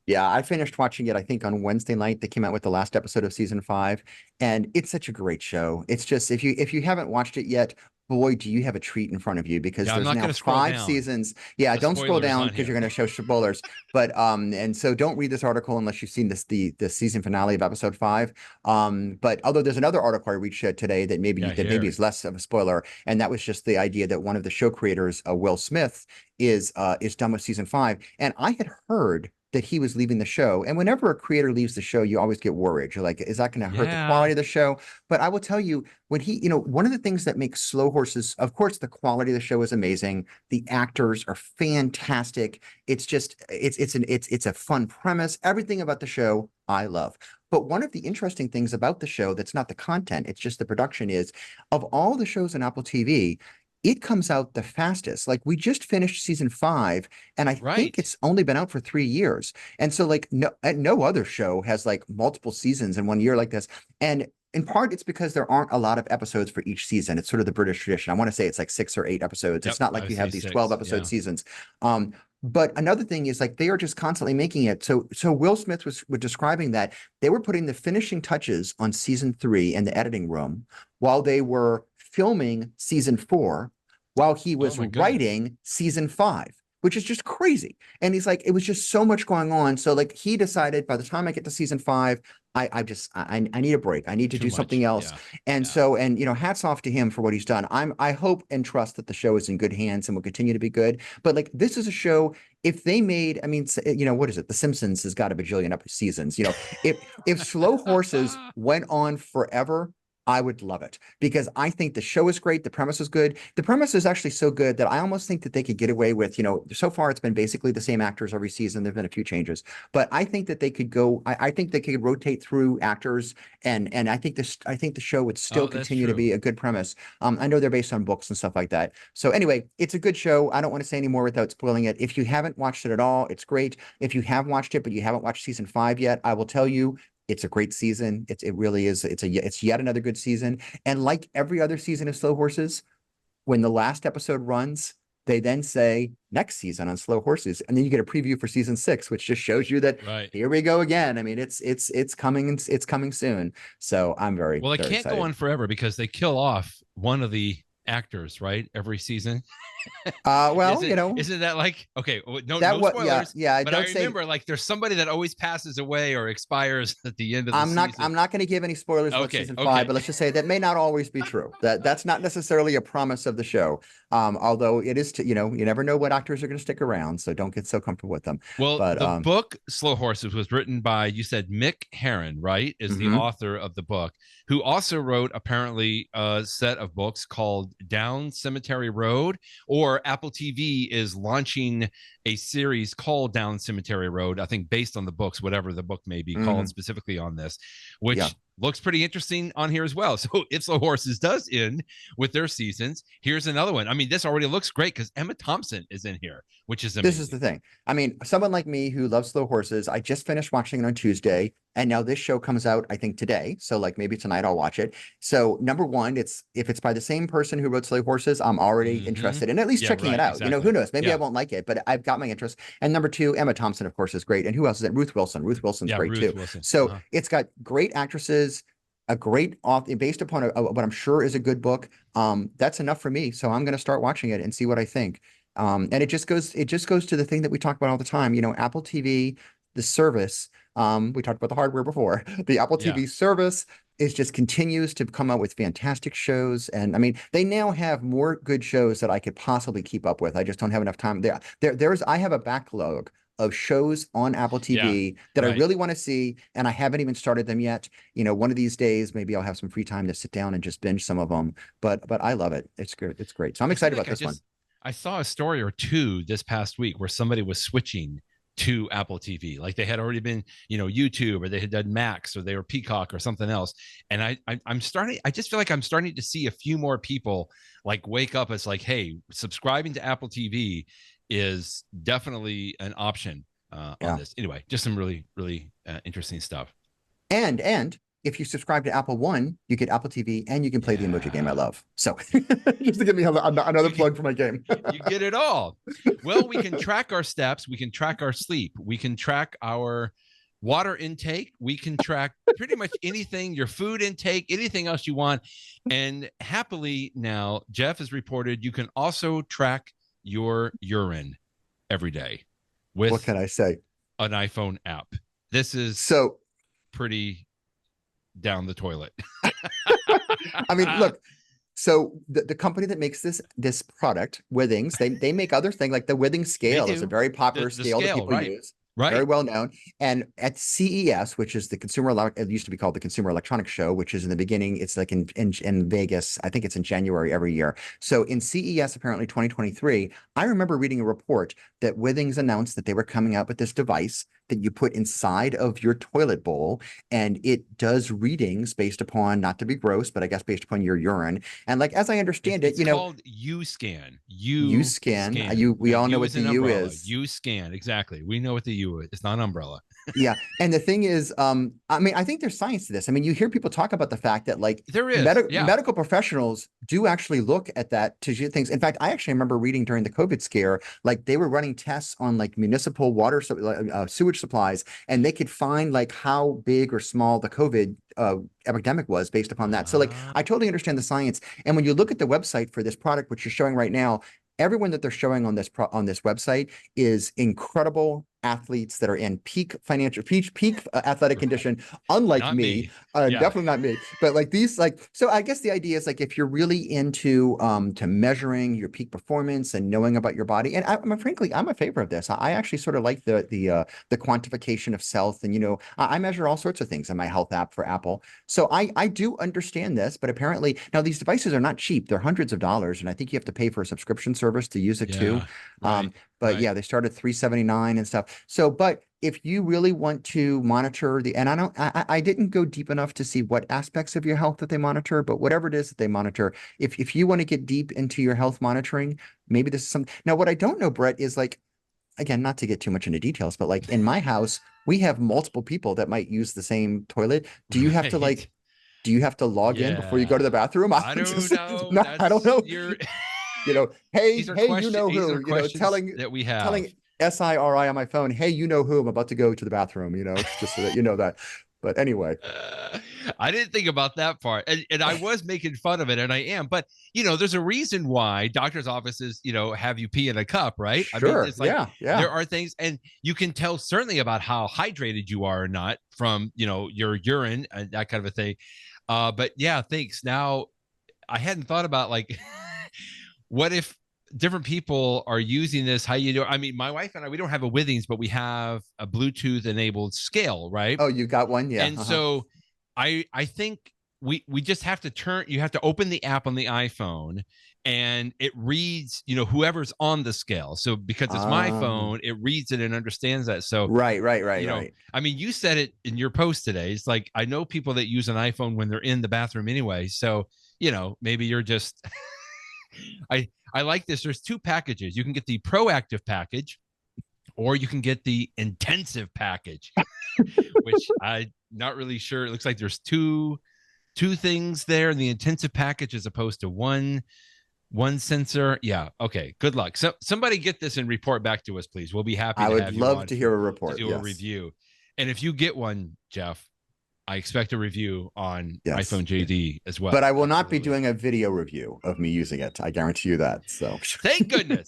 Yeah, I finished watching it, I think on Wednesday night. They came out with the last episode of season 5, and it's such a great show. It's just if you haven't watched it yet, boy, do you have a treat in front of you, because Yeah, I'm there's not now going to scroll 5 seasons. Yeah, The don't scroll spoilers down on because here. you're going to show spoilers. But and so don't read this article unless you've seen the season finale of episode 5. But although there's another article I reached today that maybe is less of a spoiler, and that was just the idea that one of the show creators, Will Smith, is done with season 5, and I had heard that he was leaving the show. And whenever a creator leaves the show, you always get worried. You're like, is that going to hurt the quality of the show? But I will tell you, when he, one of the things that makes Slow Horses, of course, the quality of the show is amazing. The actors are fantastic. It's just, it's a fun premise. Everything about the show, I love. But one of the interesting things about the show that's not the content, it's just the production, is of all the shows on Apple TV, it comes out the fastest. Like, we just finished season 5, and I think it's only been out for 3 years. And so, like, no other show has like multiple seasons in 1 year like this. And in part, it's because there aren't a lot of episodes for each season. It's sort of the British tradition. I want to say it's like 6 or 8 episodes. It's not like you have these 12 episode seasons. But another thing is, like, they are just constantly making it. So Will Smith was describing that they were putting the finishing touches on season 3 in the editing room while they were filming season 4, while he was writing season 5, which is just crazy. And he's like, it was just so much going on. So, like, he decided, by the time I get to season 5, I need a break. I need to do something else. And so, and hats off to him for what he's done. I hope and trust that the show is in good hands and will continue to be good. But, like, this is a show, if they made, I mean, what is it? The Simpsons has got a bajillion seasons. If Slow Horses went on forever, I would love it, because I think the show is great. The premise is good. The premise is actually so good that I almost think that they could get away with, so far it's been basically the same actors every season. There've been a few changes, but I think that they could go, I think they could rotate through actors, and I think the show would still continue to be a good premise. I know they're based on books and stuff like that. So anyway, it's a good show. I don't want to say any more without spoiling it. If you haven't watched it at all, it's great. If you have watched it, but you haven't watched season 5 yet, I will tell you, it's a great season. It really is. It's yet another good season. And like every other season of Slow Horses, when the last episode runs, they then say next season on Slow Horses, and then you get a preview for season 6, which just shows you that here we go again. I mean, it's coming. It's coming soon. So I'm very well. It very can't excited. go on forever because they kill off one of the actors, right? Every season. Well, isn't that like, okay, no spoilers. But I remember, like, there's somebody that always passes away or expires at the end of the season. I'm not going to give any spoilers about season 5, but let's just say that may not always be true. That's not necessarily a promise of the show. Although it is, you never know what actors are going to stick around, so don't get so comfortable with them. Well, but the book Slow Horses was written by, you said, Mick Herron, right? Is the author of the book, who also wrote apparently a set of books called Down Cemetery Road, or Apple TV is launching a series called Down Cemetery Road, I think based on the books, whatever the book may be called specifically on this, which looks pretty interesting on here as well. So if Slow Horses does end with their seasons, here's another one. I mean, this already looks great because Emma Thompson is in here, which is amazing. This is the thing. I mean, someone like me who loves Slow Horses, I just finished watching it on Tuesday, and now this show comes out, I think, today. So, like, maybe tonight I'll watch it. So, number one, if it's by the same person who wrote Slow Horses, I'm already interested in at least checking it out. Exactly. Who knows? Maybe I won't like it, but I've got my interest. And number two, Emma Thompson, of course, is great. And who else is it? Ruth Wilson. Ruth Wilson's great too. So it's got great actresses, a great author based upon what I'm sure is a good book. That's enough for me. So I'm going to start watching it and see what I think. And it just goes to the thing that we talk about all the time. Apple TV, the service. We talked about the hardware before. The Apple TV service just continues to come out with fantastic shows. And I mean, they now have more good shows that I could possibly keep up with. I just don't have enough time. I have a backlog of shows on Apple TV that I really want to see, and I haven't even started them yet. One of these days, maybe I'll have some free time to sit down and just binge some of them. But I love it. It's good. It's great. So I'm excited about this one. I saw a story or two this past week where somebody was switching to Apple TV. Like, they had already been, YouTube, or they had done Max, or they were Peacock or something else. And I just feel like I'm starting to see a few more people like wake up as like, hey, subscribing to Apple TV is definitely an option on this. Anyway, just some really, really interesting stuff. And if you subscribe to Apple One, you get Apple TV and you can play the Emoji game I love. So just to give me another plug for my game. You get it all. Well, we can track our steps. We can track our sleep. We can track our water intake. We can track pretty much anything, your food intake, anything else you want. And happily now, Jeff has reported you can also track your urine every day What with can I say? an iPhone app. This is So, pretty down the toilet. I mean, look, so the company that makes this product, Withings, they make other things like the Withings scale is a very popular scale that people use. Right. Very well known. And at CES, which is it used to be called the Consumer Electronics Show, which is in the beginning, it's like in Vegas. I think it's in January every year. So in CES, apparently 2023, I remember reading a report that Withings announced that they were coming out with this device that you put inside of your toilet bowl, and it does readings based upon, not to be gross, but I guess based upon your urine. And like, as I understand it's it, called U-Scan. U-Scan. We all know what the U is. U-Scan, exactly. We know what the U is. It's not umbrella. Yeah. And the thing is, I mean, I think there's science to this. I mean, you hear people talk about the fact that like there is medical professionals do actually look at that to do things. In fact, I actually remember reading during the COVID scare, like they were running tests on like municipal water sewage supplies, and they could find like how big or small the COVID epidemic was based upon that. So like, I totally understand the science. And when you look at the website for this product, which you're showing right now, everyone that they're showing on this website is incredible athletes that are in peak athletic condition, unlike me. Definitely not me, but like these, like, so I guess the idea is like, if you're really into to measuring your peak performance and knowing about your body, and frankly, I'm a favor of this. I actually sort of like the quantification of self, and I measure all sorts of things in my health app for Apple. So I do understand this, but apparently now these devices are not cheap. They're hundreds of dollars, and I think you have to pay for a subscription service to use it too. But yeah, they start at $379 and stuff. So, but if you really want to monitor and I didn't go deep enough to see what aspects of your health that they monitor, but whatever it is that they monitor, if you want to get deep into your health monitoring, maybe this is something. Now, what I don't know, Brett, is like, again, not to get too much into details, but like in my house, we have multiple people that might use the same toilet. Do you have to log in before you go to the bathroom? I don't know. I don't know. Hey, telling that we have. Telling SIRI on my phone, hey, you know who, I'm about to go to the bathroom, just so that you know that. But anyway, I didn't think about that part, and I was making fun of it, and I am. But there's a reason why doctors' offices, have you pee in a cup, right? Sure. I mean, it's like, there are things, and you can tell certainly about how hydrated you are or not from your urine and that kind of a thing. But yeah, thanks. Now, I hadn't thought about like. What if different people are using this? How you do? I mean, my wife and I, we don't have a Withings, but we have a Bluetooth enabled scale, right? Oh, you got one, yeah. And so, I think we just have to you have to open the app on the iPhone, and it reads, whoever's on the scale. So because it's my phone, it reads it and understands that. So right. I mean, you said it in your post today. It's like, I know people that use an iPhone when they're in the bathroom anyway. So maybe you're just. I like this. There's two packages. You can get the proactive package, or you can get the intensive package, which I'm not really sure. It looks like there's two things there in the intensive package as opposed to one sensor. Yeah. Okay. Good luck. So somebody get this and report back to us, please. We'll be happy. I would love to hear a report. To do a review. And if you get one, Jeff, I expect a review on iPhone JD as well. But I will not be doing a video review of me using it. I guarantee you that. So thank goodness.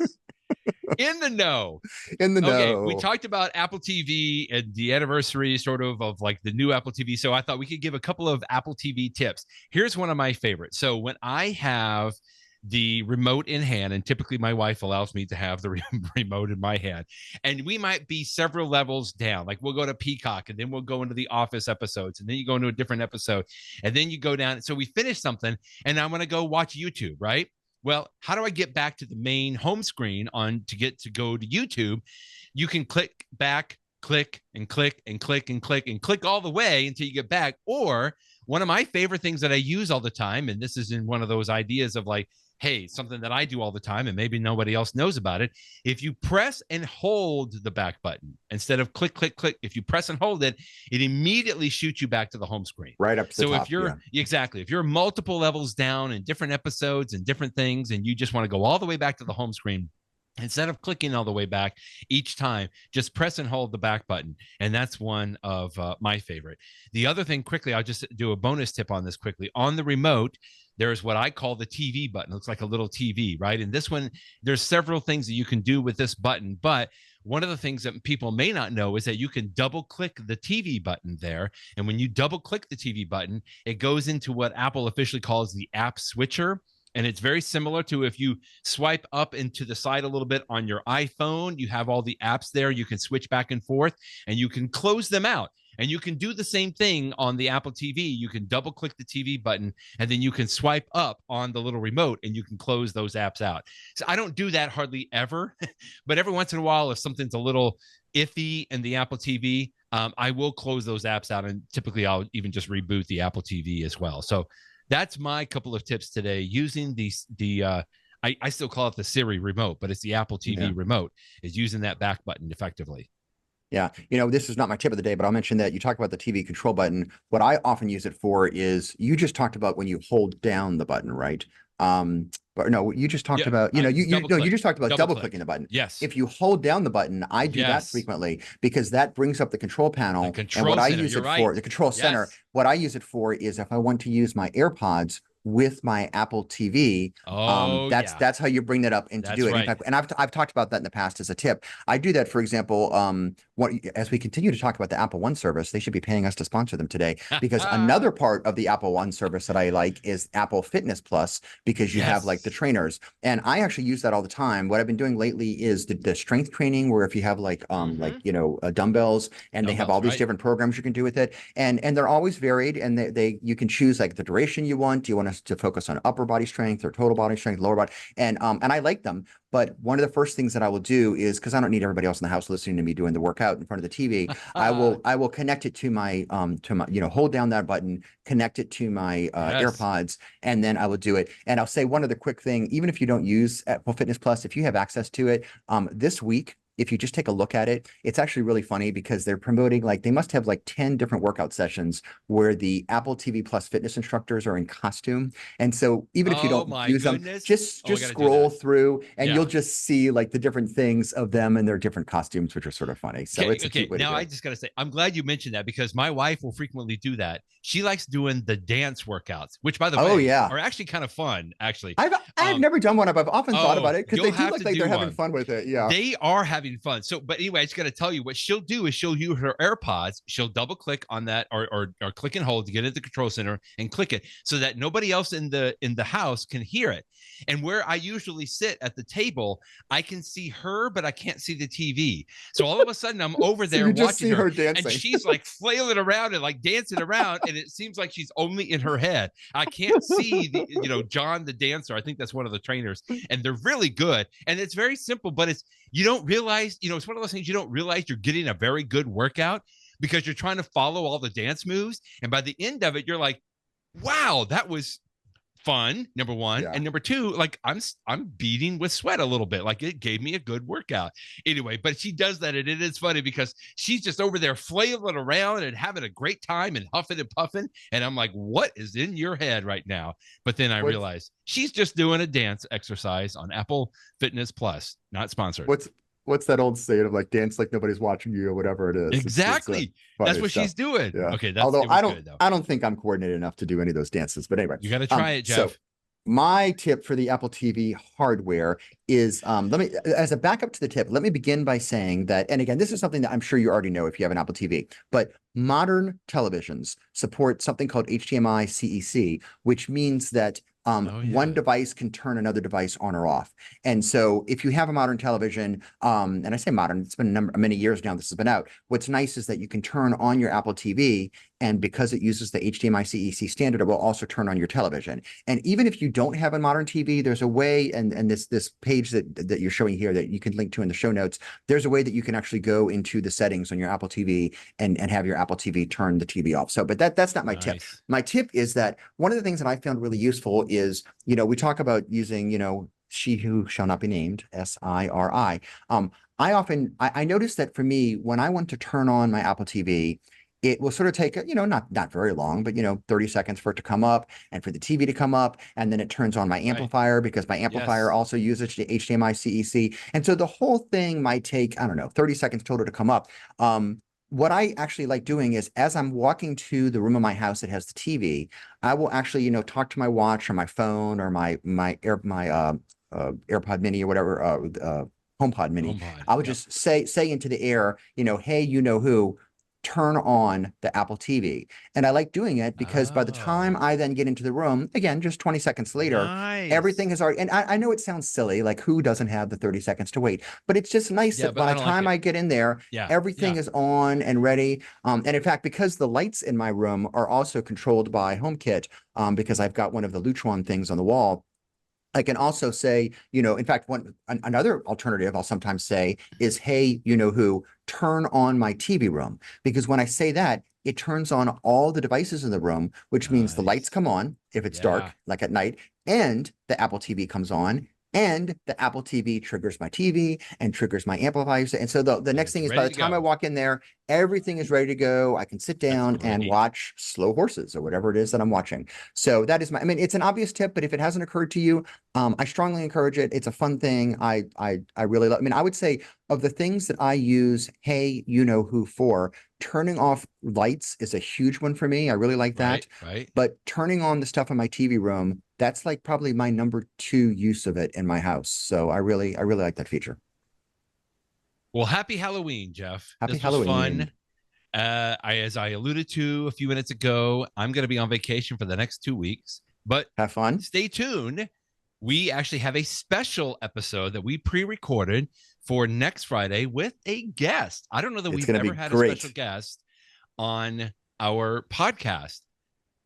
In the know. Okay, we talked about Apple TV and the anniversary sort of like the new Apple TV. So I thought we could give a couple of Apple TV tips. Here's one of my favorites. So when I have the remote in hand, and typically my wife allows me to have the remote in my hand, and we might be several levels down, like we'll go to Peacock, and then we'll go into the Office episodes, and then you go into a different episode, and then you go down. So we finish something, and I'm going to go watch YouTube, right? Well, how do I get back to the main home screen to go to YouTube? You can click back, click and click and click and click and click all the way until you get back. Or one of my favorite things that I use all the time, and this is in one of those ideas of like, hey, something that I do all the time and maybe nobody else knows about it. If you press and hold the back button instead of click, click, click, if you press and hold it, it immediately shoots you back to the home screen. Right up to the top. So if you're if you're multiple levels down in different episodes and different things, and you just want to go all the way back to the home screen, Instead of clicking all the way back each time, just press and hold the back button. And that's one of my favorite. The other thing, quickly, I'll just do a bonus tip on this quickly. On the remote, there's what I call the TV button. It looks like a little TV, right? And this one, there's several things that you can do with this button. But one of the things that people may not know is that you can double click the TV button there. And when you double click the TV button, it goes into what Apple officially calls the app switcher. And it's very similar to if you swipe up into the side a little bit on your iPhone, you have all the apps there. You can switch back and forth and you can close them out. And you can do the same thing on the Apple TV. You can double click the TV button and then you can swipe up on the little remote and you can close those apps out. So I don't do that hardly ever, but every once in a while, if something's a little iffy in the Apple TV, I will close those apps out. And typically I'll even just reboot the Apple TV as well. So that's my couple of tips today using I still call it the Siri remote, but it's the Apple TV remote, is using that back button effectively. Yeah. This is not my tip of the day, but I'll mention that you talk about the TV control button. What I often use it for is, you just talked about when you hold down the button, right? But no, you just talked about, you just talked about double clicking the button. Yes. If you hold down the button, I do that frequently because that brings up the control panel. And what I use it for, the control center, what I use it for is if I want to use my AirPods with my Apple TV, that's how you bring that up and to do it. In fact, and I've talked about that in the past as a tip. I do that, for example, as we continue to talk about the Apple One service, they should be paying us to sponsor them today, because another part of the Apple One service that I like is Apple Fitness Plus, because you have like the trainers, and I actually use that all the time. What I've been doing lately is the strength training, where if you have like dumbbells, and they have all these different programs you can do with it, and they're always varied, and you can choose like the duration you want. Do you want to focus on upper body strength or total body strength, lower body, and I like them. But one of the first things that I will do is, because I don't need everybody else in the house listening to me doing the workout in front of the TV, I will connect it to my hold down that button, connect it to my AirPods, and then I will do it. And I'll say one other quick thing: even if you don't use Apple Fitness Plus, if you have access to it, this week, if you just take a look at it, it's actually really funny, because they're promoting, like, they must have like 10 different workout sessions where the Apple TV Plus fitness instructors are in costume. And so even if you don't use them, just scroll through and you'll just see like the different things of them and their different costumes, which are sort of funny. So it's a cute way to do it. I just got to say, I'm glad you mentioned that, because my wife will frequently do that. She likes doing the dance workouts, which, by the way, are actually kind of fun, actually. I've never done one. I've often thought about it, because they do look like they're having fun with it. Yeah, they are having fun. So, but anyway, I just got to tell you, what she'll do is she'll use her AirPods. She'll double click on that, or click and hold to get into the control center and click it, so that nobody else in the house can hear it. And where I usually sit at the table, I can see her, but I can't see the TV. So all of a sudden, I'm over there watching her dancing, and she's like flailing around and like dancing around, and it seems like she's only in her head. I can't see John the dancer. I think that's one of the trainers, and they're really good. And it's very simple, but you don't realize, it's one of those things you don't realize you're getting a very good workout, because you're trying to follow all the dance moves. And by the end of it, you're like, wow, that was fun, number one. And number two, like, I'm beating with sweat a little bit. Like, it gave me a good workout. Anyway, but she does that, and it is funny, because she's just over there flailing around and having a great time and huffing and puffing. And I'm like, what is in your head right now? But then I realized she's just doing a dance exercise on Apple Fitness Plus, not sponsored. What's that old saying of like, dance like nobody's watching you, or whatever it is? Exactly. That's what she's doing. Yeah. Okay. Although I don't think I'm coordinated enough to do any of those dances, but anyway, you got to try it, Jeff. So my tip for the Apple TV hardware is, as a backup to the tip, let me begin by saying that, and again, this is something that I'm sure you already know if you have an Apple TV, but modern televisions support something called HDMI CEC, which means that one device can turn another device on or off. And so if you have a modern television, and I say modern, it's been many years now this has been out, what's nice is that you can turn on your Apple TV, and because it uses the HDMI CEC standard, it will also turn on your television. And even if you don't have a modern TV, there's a way, and this page that you're showing here that you can link to in the show notes, there's a way that you can actually go into the settings on your Apple TV and have your Apple TV turn the TV off. So, but that's not my tip. My tip is that one of the things that I found really useful is, we talk about using, she who shall not be named, SIRI. I noticed that for me, when I want to turn on my Apple TV, it will sort of take, not very long, but 30 seconds for it to come up and for the TV to come up. And then it turns on my amplifier because my amplifier Yes. also uses HDMI CEC. And so the whole thing might take, I don't know, 30 seconds total to come up. What I actually like doing is as I'm walking to the room of my house that has the TV, I will actually, talk to my watch or my phone or my AirPod Mini or whatever, HomePod Mini. HomePod. I would Yep. just say into the air, hey, you know who, turn on the Apple TV. And I like doing it because by the time Oh, I then get into the room, again, just 20 seconds later, everything nice. has already, and I know it sounds silly, like who doesn't have the 30 seconds to wait, but it's just nice Yeah, that but by I the don't like time it. I get in there, Yeah. everything Yeah. is on and ready. And in fact, because the lights in my room are also controlled by HomeKit, because I've got one of the Lutron things on the wall, I can also say, in fact, another alternative I'll sometimes say is, hey, you know who, turn on my TV room. Because when I say that, it turns on all the devices in the room, which means the lights Nice. come on if it's Yeah. dark, like at night, and the Apple TV comes on. And the Apple TV triggers my TV and triggers my amplifiers. And so the And next it's thing is by ready the to time I go. walk in there, everything is ready to go. I can sit That's down and great. watch slow horses or whatever it is that I'm watching. So that is I mean, it's an obvious tip, but if it hasn't occurred to you, I strongly encourage it. It's a fun thing. I really love. I mean, I would say of the things that I use, hey, you know who for, turning off lights is a huge one for me. I really like Right. that. Right. But turning on the stuff in my TV room, that's like probably my number two use of it in my house. So I really like that feature. Well, happy Halloween, Jeff. Happy This was Halloween. fun. As I alluded to a few minutes ago, I'm going to be on vacation for the next 2 weeks, but Have fun. stay tuned. We actually have a special episode that we pre-recorded for next Friday with a guest. I don't know that It's we've going to be ever had a special great. guest on our podcast,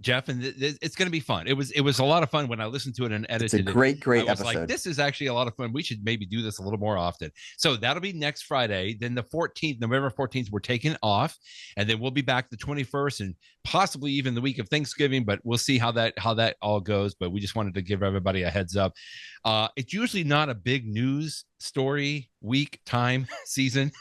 Jeff, and it's going to be fun. It was a lot of fun when I listened to it and It's a edited it. I great was like, episode. this is actually a lot of fun. We should maybe do this a little more often. So that'll be next Friday. Then the 14th, November 14th, we're taking off, and then we'll be back the 21st and possibly even the week of Thanksgiving. But we'll see how that all goes. But we just wanted to give everybody a heads up. It's usually not a big news story week time season,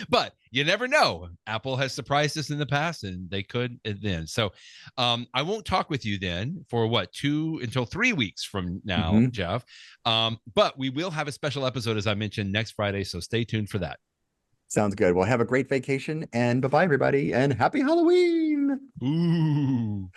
but you never know. Apple has surprised us in the past, and they could then. So I won't talk with you then for what 2 until 3 weeks from now, Hmm. Jeff. But we will have a special episode, as I mentioned, next Friday. So stay tuned for that. Sounds good. Well, have a great vacation and bye bye, everybody, and happy Halloween. Ooh.